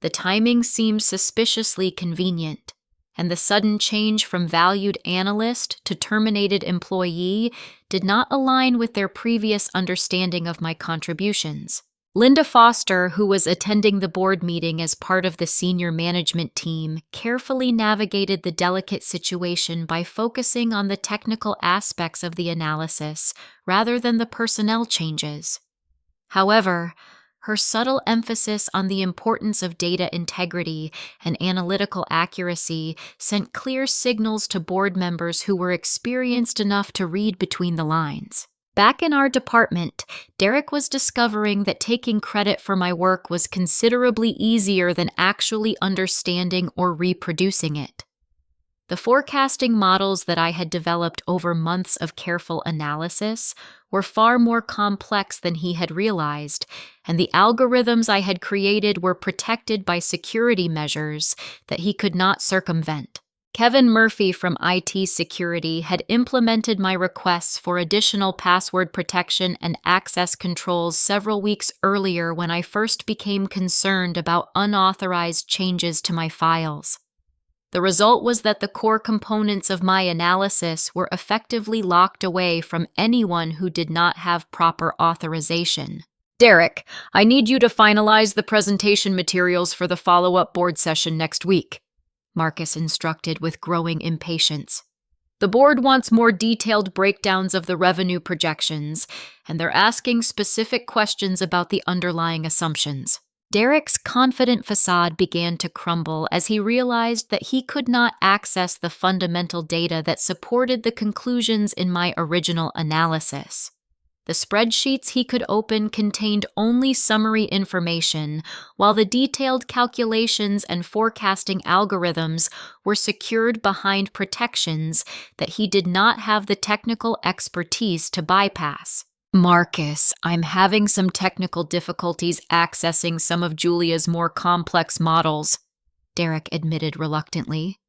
The timing seemed suspiciously convenient, and the sudden change from valued analyst to terminated employee did not align with their previous understanding of my contributions. Linda Foster, who was attending the board meeting as part of the senior management team, carefully navigated the delicate situation by focusing on the technical aspects of the analysis rather than the personnel changes. However, her subtle emphasis on the importance of data integrity and analytical accuracy sent clear signals to board members who were experienced enough to read between the lines. Back in our department, Derek was discovering that taking credit for my work was considerably easier than actually understanding or reproducing it. The forecasting models that I had developed over months of careful analysis were far more complex than he had realized, and the algorithms I had created were protected by security measures that he could not circumvent. Kevin Murphy from IT Security had implemented my requests for additional password protection and access controls several weeks earlier when I first became concerned about unauthorized changes to my files. The result was that the core components of my analysis were effectively locked away from anyone who did not have proper authorization. Derek, I need you to finalize the presentation materials for the follow-up board session next week, Marcus instructed with growing impatience. The board wants more detailed breakdowns of the revenue projections, and they're asking specific questions about the underlying assumptions. Derek's confident facade began to crumble as he realized that he could not access the fundamental data that supported the conclusions in my original analysis. The spreadsheets he could open contained only summary information, while the detailed calculations and forecasting algorithms were secured behind protections that he did not have the technical expertise to bypass. Marcus, I'm having some technical difficulties accessing some of Julia's more complex models, Derek admitted reluctantly.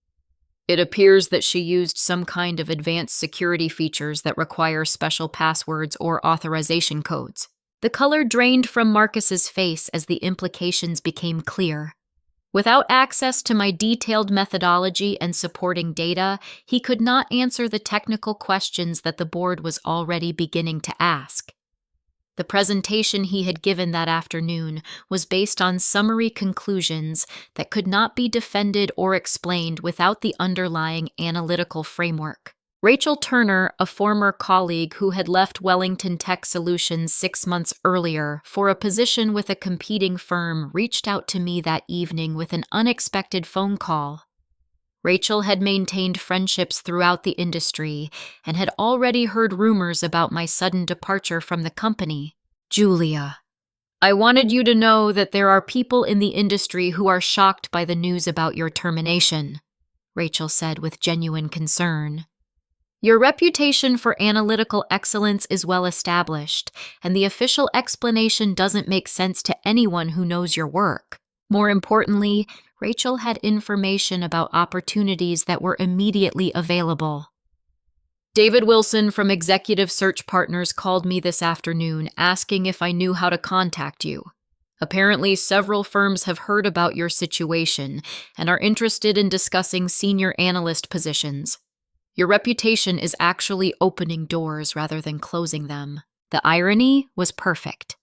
It appears that she used some kind of advanced security features that require special passwords or authorization codes. The color drained from Marcus's face as the implications became clear. Without access to my detailed methodology and supporting data, he could not answer the technical questions that the board was already beginning to ask. The presentation he had given that afternoon was based on summary conclusions that could not be defended or explained without the underlying analytical framework. Rachel Turner, a former colleague who had left Wellington Tech Solutions 6 months earlier for a position with a competing firm, reached out to me that evening with an unexpected phone call. Rachel had maintained friendships throughout the industry and had already heard rumors about my sudden departure from the company. Julia, I wanted you to know that there are people in the industry who are shocked by the news about your termination, Rachel said with genuine concern. Your reputation for analytical excellence is well established, and the official explanation doesn't make sense to anyone who knows your work. More importantly, Rachel had information about opportunities that were immediately available. David Wilson from Executive Search Partners called me this afternoon asking if I knew how to contact you. Apparently, several firms have heard about your situation and are interested in discussing senior analyst positions. Your reputation is actually opening doors rather than closing them. The irony was perfect.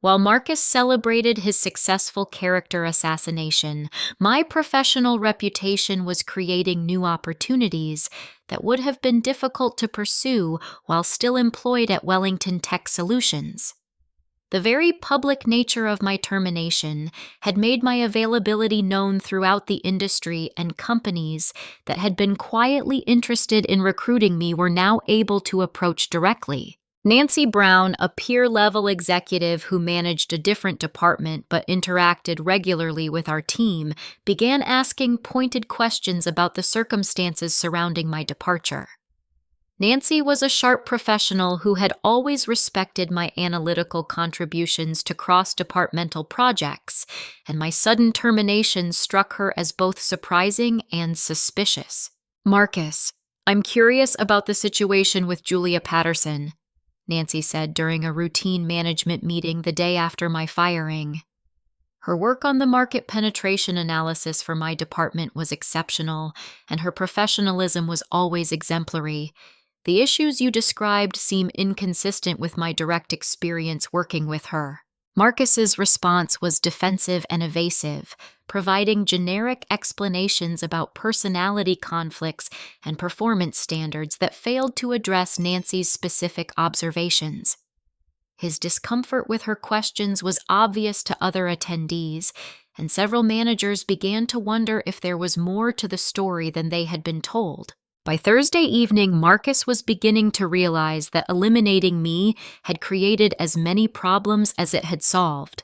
While Marcus celebrated his successful character assassination, my professional reputation was creating new opportunities that would have been difficult to pursue while still employed at Wellington Tech Solutions. The very public nature of my termination had made my availability known throughout the industry, and companies that had been quietly interested in recruiting me were now able to approach directly. Nancy Brown, a peer-level executive who managed a different department but interacted regularly with our team, began asking pointed questions about the circumstances surrounding my departure. Nancy was a sharp professional who had always respected my analytical contributions to cross-departmental projects, and my sudden termination struck her as both surprising and suspicious. Marcus, I'm curious about the situation with Julia Patterson, Nancy said during a routine management meeting the day after my firing. Her work on the market penetration analysis for my department was exceptional, and her professionalism was always exemplary. The issues you described seem inconsistent with my direct experience working with her. Marcus's response was defensive and evasive, providing generic explanations about personality conflicts and performance standards that failed to address Nancy's specific observations. His discomfort with her questions was obvious to other attendees, and several managers began to wonder if there was more to the story than they had been told. By Thursday evening, Marcus was beginning to realize that eliminating me had created as many problems as it had solved.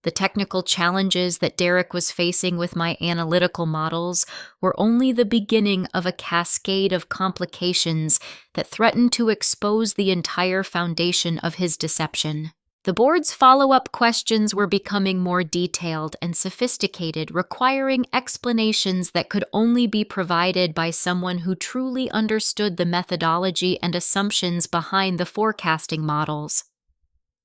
The technical challenges that Derek was facing with my analytical models were only the beginning of a cascade of complications that threatened to expose the entire foundation of his deception. The board's follow-up questions were becoming more detailed and sophisticated, requiring explanations that could only be provided by someone who truly understood the methodology and assumptions behind the forecasting models.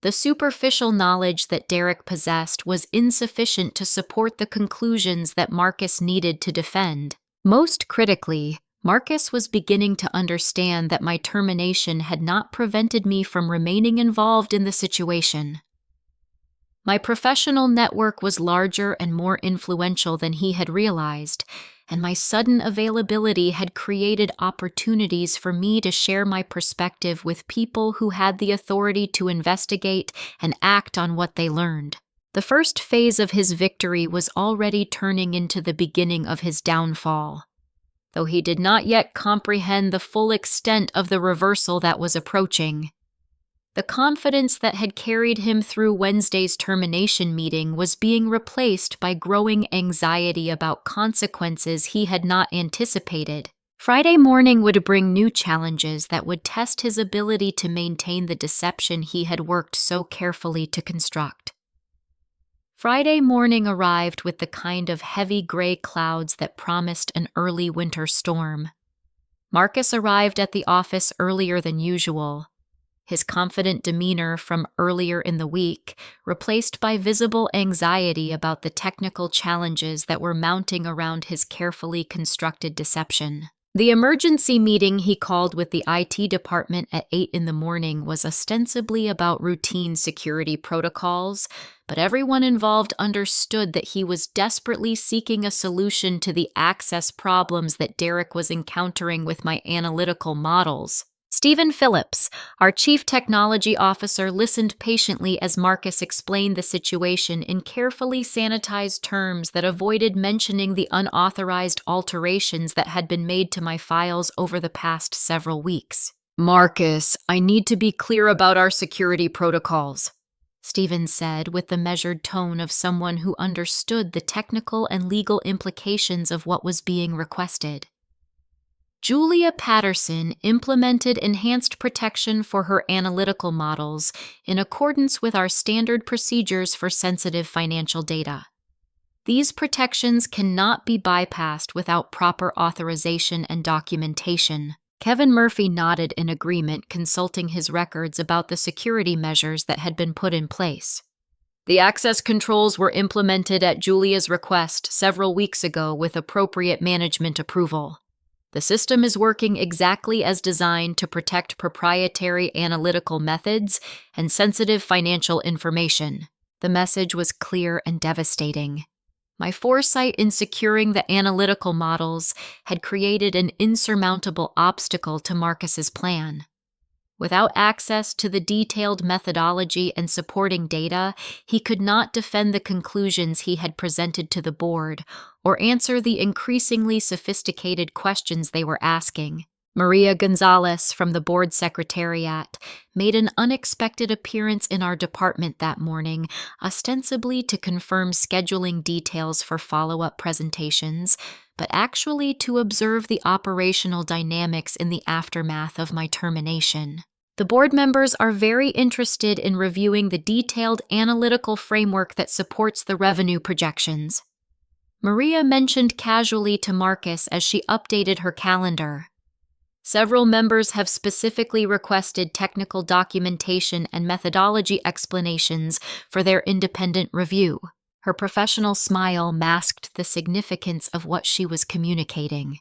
The superficial knowledge that Derek possessed was insufficient to support the conclusions that Marcus needed to defend. Most critically, Marcus was beginning to understand that my termination had not prevented me from remaining involved in the situation. My professional network was larger and more influential than he had realized, and my sudden availability had created opportunities for me to share my perspective with people who had the authority to investigate and act on what they learned. The first phase of his victory was already turning into the beginning of his downfall. Though he did not yet comprehend the full extent of the reversal that was approaching. The confidence that had carried him through Wednesday's termination meeting was being replaced by growing anxiety about consequences he had not anticipated. Friday morning would bring new challenges that would test his ability to maintain the deception he had worked so carefully to construct. Friday morning arrived with the kind of heavy gray clouds that promised an early winter storm. Marcus arrived at the office earlier than usual, his confident demeanor from earlier in the week replaced by visible anxiety about the technical challenges that were mounting around his carefully constructed deception. The emergency meeting he called with the IT department at 8 in the morning was ostensibly about routine security protocols, but everyone involved understood that he was desperately seeking a solution to the access problems that Derek was encountering with my analytical models. Stephen Phillips, our chief technology officer, listened patiently as Marcus explained the situation in carefully sanitized terms that avoided mentioning the unauthorized alterations that had been made to my files over the past several weeks. "Marcus, I need to be clear about our security protocols," Stephen said with the measured tone of someone who understood the technical and legal implications of what was being requested. Julia Patterson implemented enhanced protection for her analytical models in accordance with our standard procedures for sensitive financial data. These protections cannot be bypassed without proper authorization and documentation. Kevin Murphy nodded in agreement, consulting his records about the security measures that had been put in place. The access controls were implemented at Julia's request several weeks ago with appropriate management approval. The system is working exactly as designed to protect proprietary analytical methods and sensitive financial information. The message was clear and devastating. My foresight in securing the analytical models had created an insurmountable obstacle to Marcus's plan. Without access to the detailed methodology and supporting data, he could not defend the conclusions he had presented to the board or answer the increasingly sophisticated questions they were asking. Maria Gonzalez from the board secretariat made an unexpected appearance in our department that morning, ostensibly to confirm scheduling details for follow-up presentations, but actually to observe the operational dynamics in the aftermath of my termination. The board members are very interested in reviewing the detailed analytical framework that supports the revenue projections. Maria mentioned casually to Marcus as she updated her calendar. Several members have specifically requested technical documentation and methodology explanations for their independent review. Her professional smile masked the significance of what she was communicating.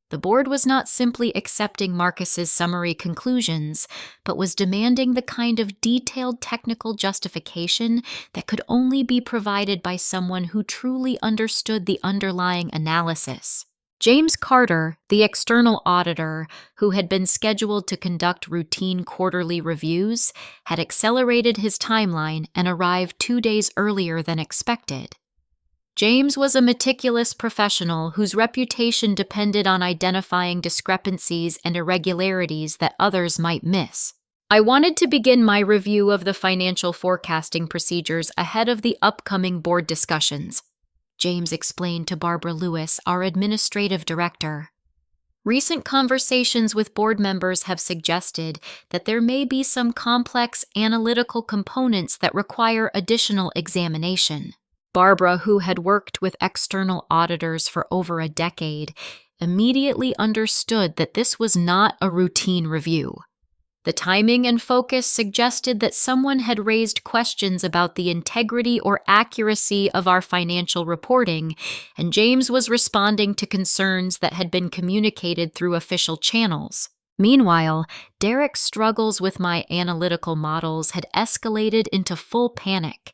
The board was not simply accepting Marcus's summary conclusions, but was demanding the kind of detailed technical justification that could only be provided by someone who truly understood the underlying analysis. James Carter, the external auditor, who had been scheduled to conduct routine quarterly reviews, had accelerated his timeline and arrived 2 days earlier than expected. James was a meticulous professional whose reputation depended on identifying discrepancies and irregularities that others might miss. I wanted to begin my review of the financial forecasting procedures ahead of the upcoming board discussions, James explained to Barbara Lewis, our administrative director. Recent conversations with board members have suggested that there may be some complex analytical components that require additional examination. Barbara, who had worked with external auditors for over a decade, immediately understood that this was not a routine review. The timing and focus suggested that someone had raised questions about the integrity or accuracy of our financial reporting, and James was responding to concerns that had been communicated through official channels. Meanwhile, Derek's struggles with my analytical models had escalated into full panic.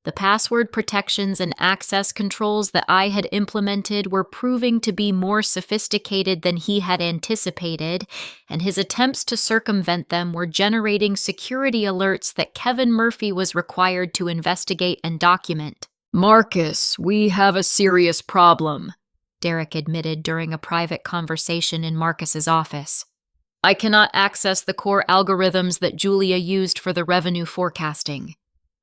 The password protections and access controls that I had implemented were proving to be more sophisticated than he had anticipated, and his attempts to circumvent them were generating security alerts that Kevin Murphy was required to investigate and document. "Marcus, we have a serious problem," Derek admitted during a private conversation in Marcus's office. "I cannot access the core algorithms that Julia used for the revenue forecasting.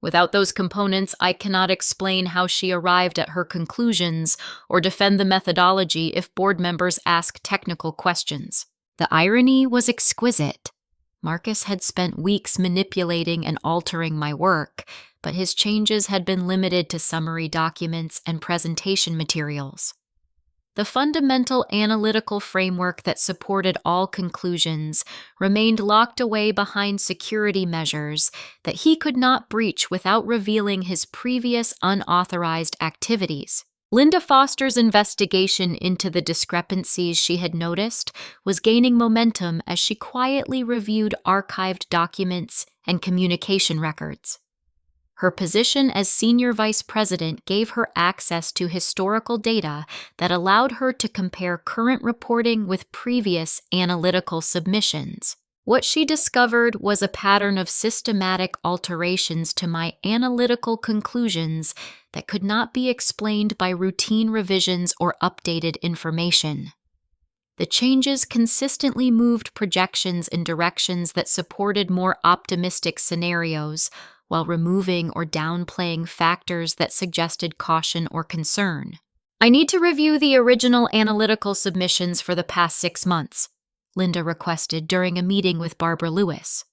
Without those components, I cannot explain how she arrived at her conclusions or defend the methodology if board members ask technical questions." The irony was exquisite. Marcus had spent weeks manipulating and altering my work, but his changes had been limited to summary documents and presentation materials. The fundamental analytical framework that supported all conclusions remained locked away behind security measures that he could not breach without revealing his previous unauthorized activities. Linda Foster's investigation into the discrepancies she had noticed was gaining momentum as she quietly reviewed archived documents and communication records. Her position as senior vice president gave her access to historical data that allowed her to compare current reporting with previous analytical submissions. What she discovered was a pattern of systematic alterations to my analytical conclusions that could not be explained by routine revisions or updated information. The changes consistently moved projections in directions that supported more optimistic scenarios, while removing or downplaying factors that suggested caution or concern. "I need to review the original analytical submissions for the past 6 months, Linda requested during a meeting with Barbara Lewis.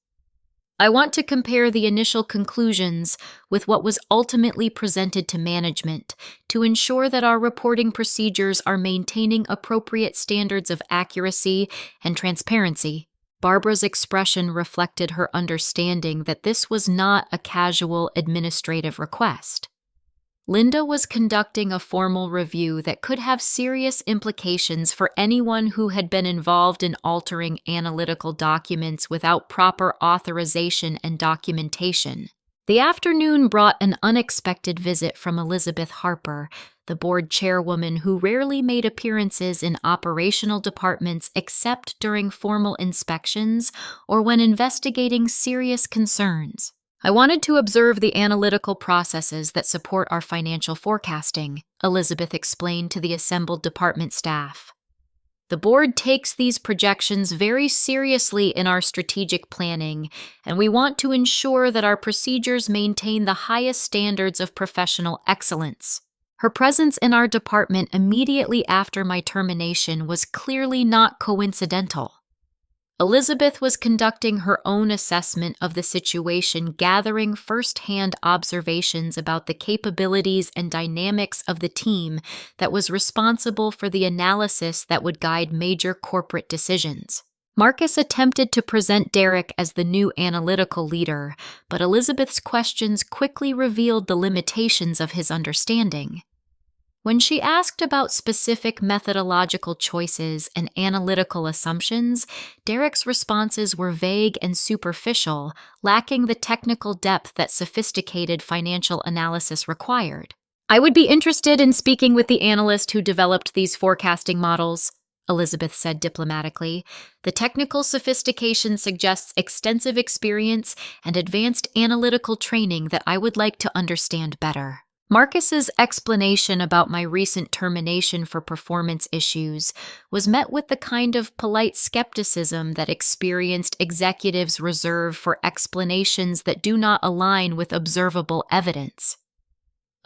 "I want to compare the initial conclusions with what was ultimately presented to management to ensure that our reporting procedures are maintaining appropriate standards of accuracy and transparency." Barbara's expression reflected her understanding that this was not a casual administrative request. Linda was conducting a formal review that could have serious implications for anyone who had been involved in altering analytical documents without proper authorization and documentation. The afternoon brought an unexpected visit from Elizabeth Harper, the board chairwoman who rarely made appearances in operational departments except during formal inspections or when investigating serious concerns. "I wanted to observe the analytical processes that support our financial forecasting," Elizabeth explained to the assembled department staff. "The board takes these projections very seriously in our strategic planning, and we want to ensure that our procedures maintain the highest standards of professional excellence." Her presence in our department immediately after my termination was clearly not coincidental. Elizabeth was conducting her own assessment of the situation, gathering first-hand observations about the capabilities and dynamics of the team that was responsible for the analysis that would guide major corporate decisions. Marcus attempted to present Derek as the new analytical leader, but Elizabeth's questions quickly revealed the limitations of his understanding. When she asked about specific methodological choices and analytical assumptions, Derek's responses were vague and superficial, lacking the technical depth that sophisticated financial analysis required. "I would be interested in speaking with the analyst who developed these forecasting models," Elizabeth said diplomatically. "The technical sophistication suggests extensive experience and advanced analytical training that I would like to understand better." Marcus's explanation about my recent termination for performance issues was met with the kind of polite skepticism that experienced executives reserve for explanations that do not align with observable evidence.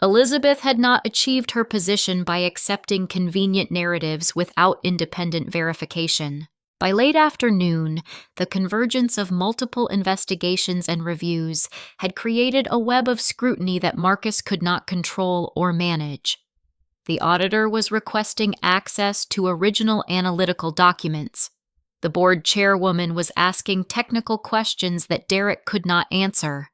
Elizabeth had not achieved her position by accepting convenient narratives without independent verification. By late afternoon, the convergence of multiple investigations and reviews had created a web of scrutiny that Marcus could not control or manage. The auditor was requesting access to original analytical documents. The board chairwoman was asking technical questions that Derek could not answer.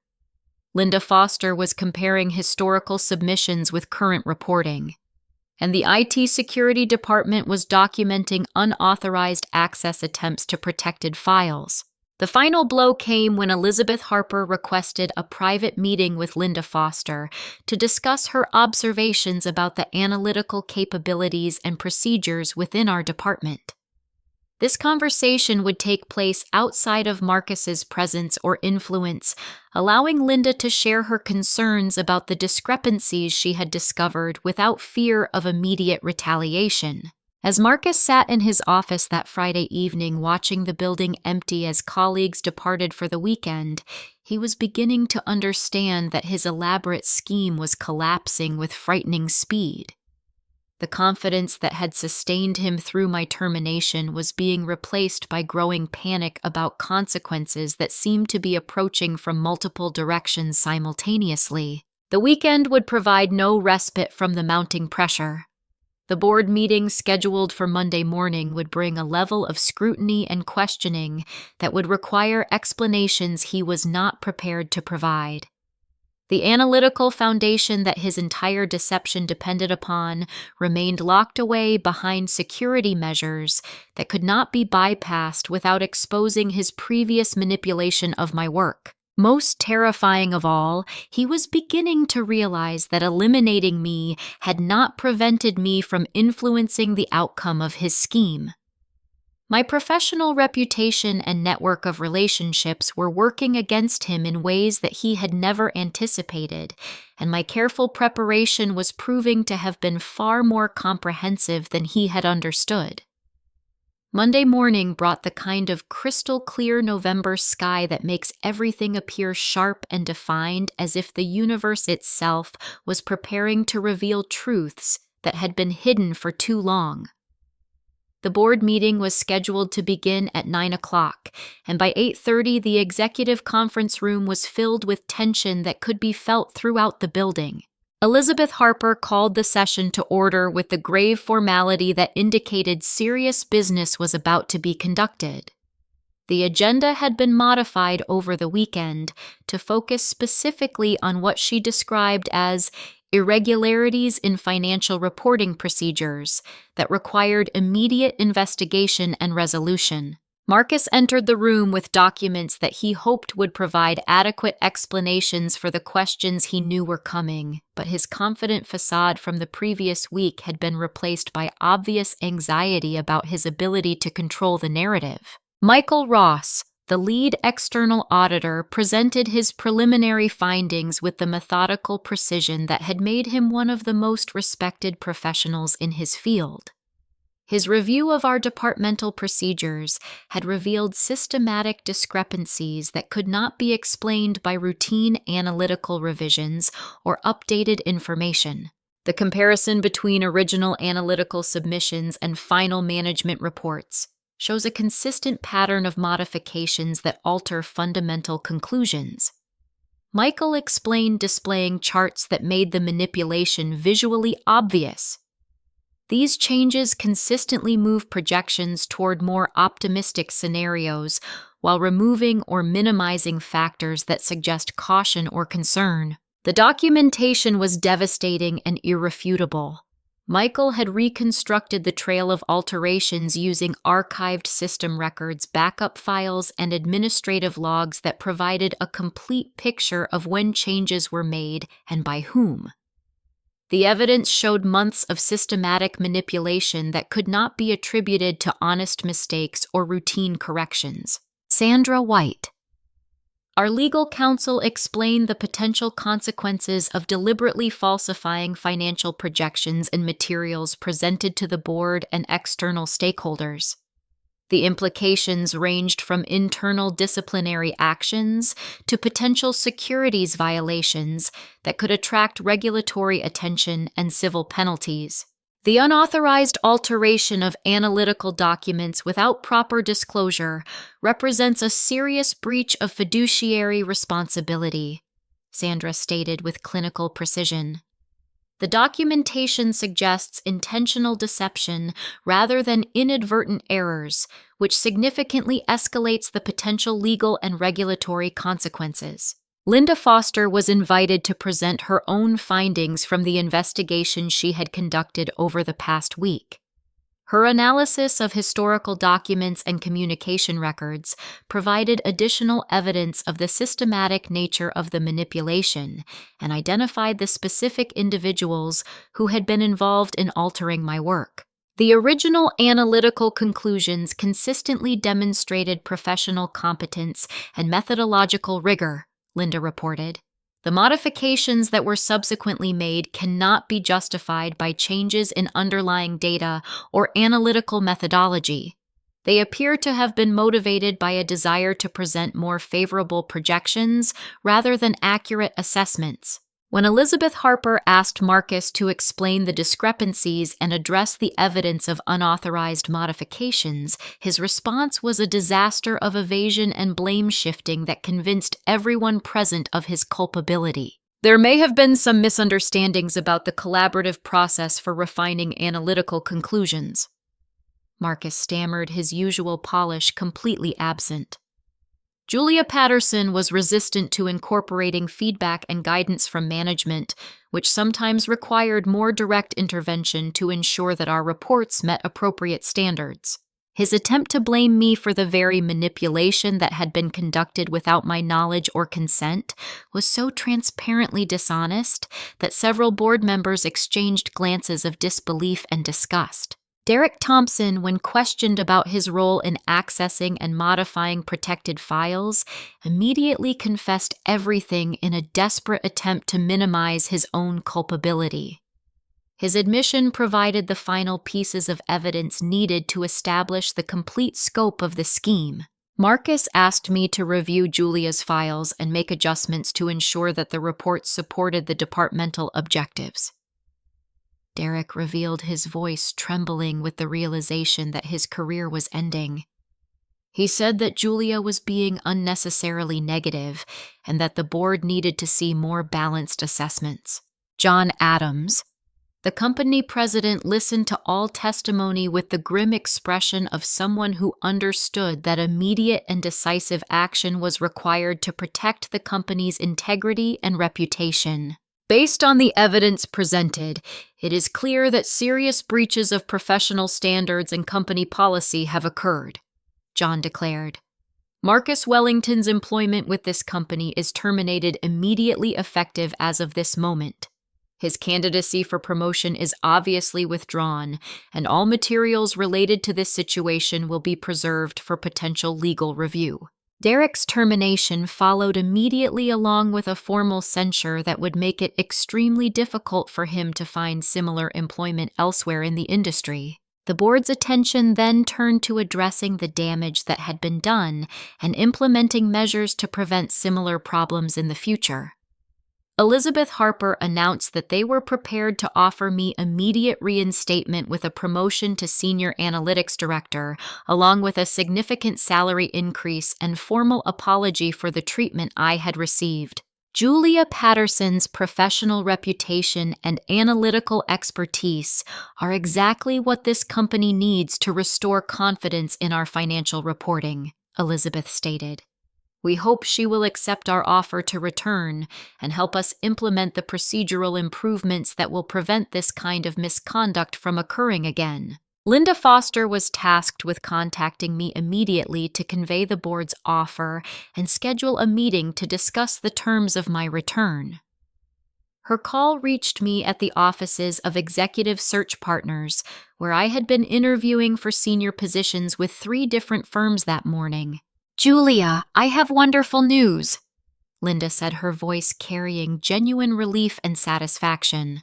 Linda Foster was comparing historical submissions with current reporting. And the IT security department was documenting unauthorized access attempts to protected files. The final blow came when Elizabeth Harper requested a private meeting with Linda Foster to discuss her observations about the analytical capabilities and procedures within our department. This conversation would take place outside of Marcus's presence or influence, allowing Linda to share her concerns about the discrepancies she had discovered without fear of immediate retaliation. As Marcus sat in his office that Friday evening watching the building empty as colleagues departed for the weekend, he was beginning to understand that his elaborate scheme was collapsing with frightening speed. The confidence that had sustained him through my termination was being replaced by growing panic about consequences that seemed to be approaching from multiple directions simultaneously. The weekend would provide no respite from the mounting pressure. The board meeting scheduled for Monday morning would bring a level of scrutiny and questioning that would require explanations he was not prepared to provide. The analytical foundation that his entire deception depended upon remained locked away behind security measures that could not be bypassed without exposing his previous manipulation of my work. Most terrifying of all, he was beginning to realize that eliminating me had not prevented me from influencing the outcome of his scheme. My professional reputation and network of relationships were working against him in ways that he had never anticipated, and my careful preparation was proving to have been far more comprehensive than he had understood. Monday morning brought the kind of crystal-clear November sky that makes everything appear sharp and defined, as if the universe itself was preparing to reveal truths that had been hidden for too long. The board meeting was scheduled to begin at 9 o'clock, and by 8:30 the executive conference room was filled with tension that could be felt throughout the building. Elizabeth Harper called the session to order with the grave formality that indicated serious business was about to be conducted. The agenda had been modified over the weekend to focus specifically on what she described as irregularities in financial reporting procedures that required immediate investigation and resolution. Marcus entered the room with documents that he hoped would provide adequate explanations for the questions he knew were coming, but his confident facade from the previous week had been replaced by obvious anxiety about his ability to control the narrative. Michael Ross, the lead external auditor, presented his preliminary findings with the methodical precision that had made him one of the most respected professionals in his field. His review of our departmental procedures had revealed systematic discrepancies that could not be explained by routine analytical revisions or updated information. The comparison between original analytical submissions and final management reports shows a consistent pattern of modifications that alter fundamental conclusions. Michael explained displaying charts that made the manipulation visually obvious. These changes consistently move projections toward more optimistic scenarios while removing or minimizing factors that suggest caution or concern. The documentation was devastating and irrefutable. Michael had reconstructed the trail of alterations using archived system records, backup files, and administrative logs that provided a complete picture of when changes were made and by whom. The evidence showed months of systematic manipulation that could not be attributed to honest mistakes or routine corrections. Sandra White. Our legal counsel explained the potential consequences of deliberately falsifying financial projections and materials presented to the board and external stakeholders. The implications ranged from internal disciplinary actions to potential securities violations that could attract regulatory attention and civil penalties. The unauthorized alteration of analytical documents without proper disclosure represents a serious breach of fiduciary responsibility, Sandra stated with clinical precision. The documentation suggests intentional deception rather than inadvertent errors, which significantly escalates the potential legal and regulatory consequences. Linda Foster was invited to present her own findings from the investigation she had conducted over the past week. Her analysis of historical documents and communication records provided additional evidence of the systematic nature of the manipulation and identified the specific individuals who had been involved in altering my work. The original analytical conclusions consistently demonstrated professional competence and methodological rigor, Linda reported. The modifications that were subsequently made cannot be justified by changes in underlying data or analytical methodology. They appear to have been motivated by a desire to present more favorable projections rather than accurate assessments. When Elizabeth Harper asked Marcus to explain the discrepancies and address the evidence of unauthorized modifications, his response was a disaster of evasion and blame shifting that convinced everyone present of his culpability. There may have been some misunderstandings about the collaborative process for refining analytical conclusions. Marcus stammered, his usual polish completely absent. Julia Patterson was resistant to incorporating feedback and guidance from management, which sometimes required more direct intervention to ensure that our reports met appropriate standards. His attempt to blame me for the very manipulation that had been conducted without my knowledge or consent was so transparently dishonest that several board members exchanged glances of disbelief and disgust. Derek Thompson, when questioned about his role in accessing and modifying protected files, immediately confessed everything in a desperate attempt to minimize his own culpability. His admission provided the final pieces of evidence needed to establish the complete scope of the scheme. Marcus asked me to review Julia's files and make adjustments to ensure that the reports supported the departmental objectives. Derek revealed, his voice trembling with the realization that his career was ending. He said that Julia was being unnecessarily negative and that the board needed to see more balanced assessments. John Adams, the company president, listened to all testimony with the grim expression of someone who understood that immediate and decisive action was required to protect the company's integrity and reputation. Based on the evidence presented, it is clear that serious breaches of professional standards and company policy have occurred, John declared. Marcus Wellington's employment with this company is terminated immediately effective as of this moment. His candidacy for promotion is obviously withdrawn, and all materials related to this situation will be preserved for potential legal review. Derek's termination followed immediately along with a formal censure that would make it extremely difficult for him to find similar employment elsewhere in the industry. The board's attention then turned to addressing the damage that had been done and implementing measures to prevent similar problems in the future. Elizabeth Harper announced that they were prepared to offer me immediate reinstatement with a promotion to Senior Analytics Director, along with a significant salary increase and formal apology for the treatment I had received. Julia Patterson's professional reputation and analytical expertise are exactly what this company needs to restore confidence in our financial reporting, Elizabeth stated. We hope she will accept our offer to return and help us implement the procedural improvements that will prevent this kind of misconduct from occurring again. Linda Foster was tasked with contacting me immediately to convey the board's offer and schedule a meeting to discuss the terms of my return. Her call reached me at the offices of Executive Search Partners, where I had been interviewing for senior positions with 3 different firms that morning. "Julia, I have wonderful news," Linda said, her voice carrying genuine relief and satisfaction.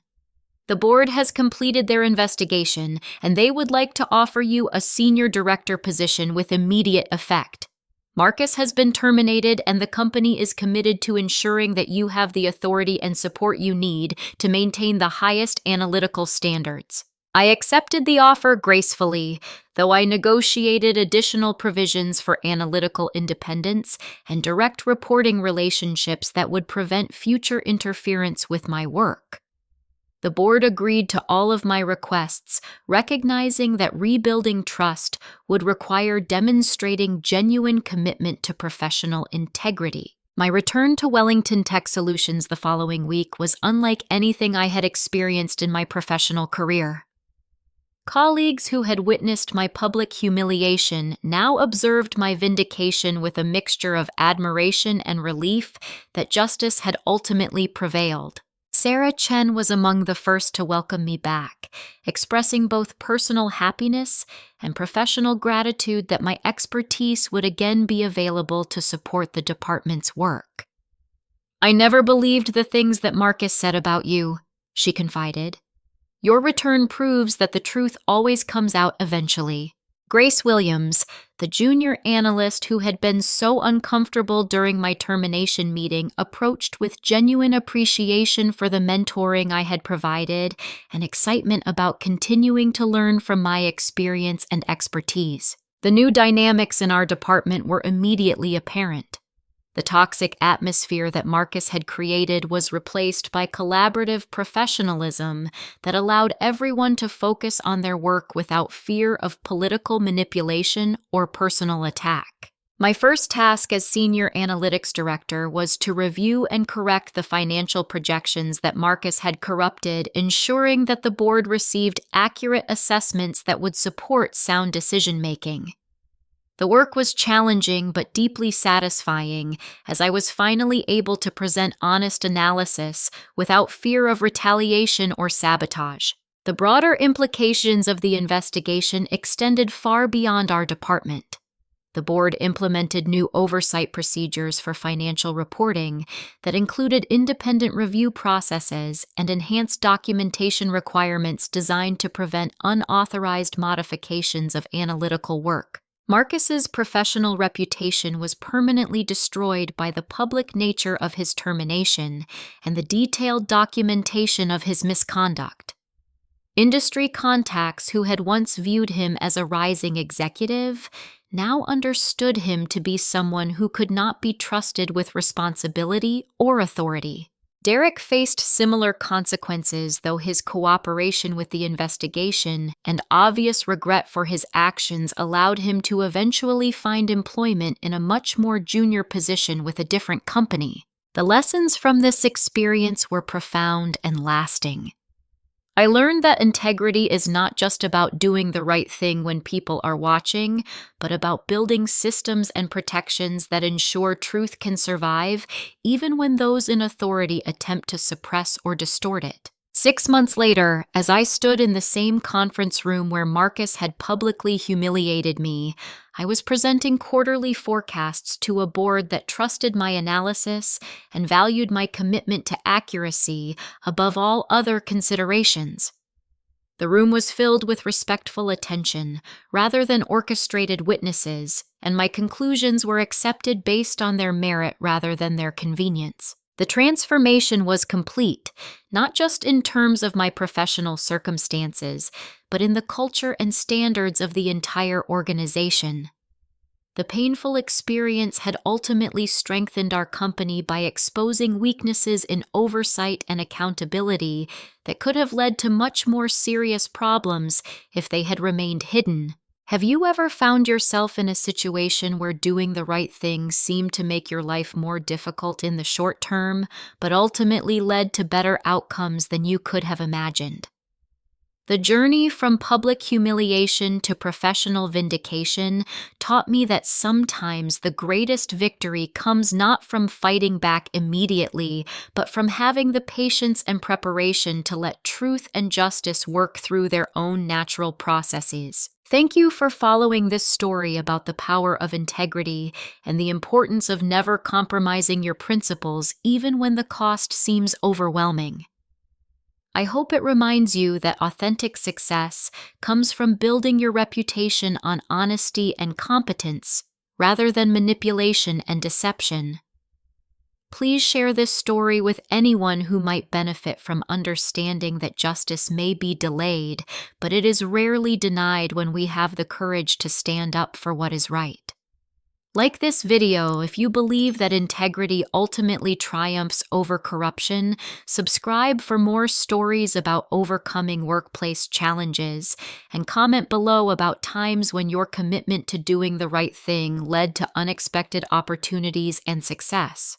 "The board has completed their investigation, and they would like to offer you a senior director position with immediate effect. Marcus has been terminated, and the company is committed to ensuring that you have the authority and support you need to maintain the highest analytical standards." I accepted the offer gracefully, though I negotiated additional provisions for analytical independence and direct reporting relationships that would prevent future interference with my work. The board agreed to all of my requests, recognizing that rebuilding trust would require demonstrating genuine commitment to professional integrity. My return to Wellington Tech Solutions the following week was unlike anything I had experienced in my professional career. Colleagues who had witnessed my public humiliation now observed my vindication with a mixture of admiration and relief that justice had ultimately prevailed. Sarah Chen was among the first to welcome me back, expressing both personal happiness and professional gratitude that my expertise would again be available to support the department's work. "I never believed the things that Marcus said about you," she confided. "Your return proves that the truth always comes out eventually." Grace Williams, the junior analyst who had been so uncomfortable during my termination meeting, approached with genuine appreciation for the mentoring I had provided and excitement about continuing to learn from my experience and expertise. The new dynamics in our department were immediately apparent. The toxic atmosphere that Marcus had created was replaced by collaborative professionalism that allowed everyone to focus on their work without fear of political manipulation or personal attack. My first task as Senior Analytics Director was to review and correct the financial projections that Marcus had corrupted, ensuring that the board received accurate assessments that would support sound decision-making. The work was challenging but deeply satisfying, as I was finally able to present honest analysis without fear of retaliation or sabotage. The broader implications of the investigation extended far beyond our department. The board implemented new oversight procedures for financial reporting that included independent review processes and enhanced documentation requirements designed to prevent unauthorized modifications of analytical work. Marcus's professional reputation was permanently destroyed by the public nature of his termination and the detailed documentation of his misconduct. Industry contacts who had once viewed him as a rising executive now understood him to be someone who could not be trusted with responsibility or authority. Derek faced similar consequences, though his cooperation with the investigation and obvious regret for his actions allowed him to eventually find employment in a much more junior position with a different company. The lessons from this experience were profound and lasting. I learned that integrity is not just about doing the right thing when people are watching, but about building systems and protections that ensure truth can survive, even when those in authority attempt to suppress or distort it. 6 months later, as I stood in the same conference room where Marcus had publicly humiliated me, I was presenting quarterly forecasts to a board that trusted my analysis and valued my commitment to accuracy above all other considerations. The room was filled with respectful attention, rather than orchestrated witnesses, and my conclusions were accepted based on their merit rather than their convenience. The transformation was complete, not just in terms of my professional circumstances, but in the culture and standards of the entire organization. The painful experience had ultimately strengthened our company by exposing weaknesses in oversight and accountability that could have led to much more serious problems if they had remained hidden. Have you ever found yourself in a situation where doing the right thing seemed to make your life more difficult in the short term, but ultimately led to better outcomes than you could have imagined? The journey from public humiliation to professional vindication taught me that sometimes the greatest victory comes not from fighting back immediately, but from having the patience and preparation to let truth and justice work through their own natural processes. Thank you for following this story about the power of integrity and the importance of never compromising your principles even when the cost seems overwhelming. I hope it reminds you that authentic success comes from building your reputation on honesty and competence rather than manipulation and deception. Please share this story with anyone who might benefit from understanding that justice may be delayed, but it is rarely denied when we have the courage to stand up for what is right. Like this video if you believe that integrity ultimately triumphs over corruption. Subscribe for more stories about overcoming workplace challenges, and comment below about times when your commitment to doing the right thing led to unexpected opportunities and success.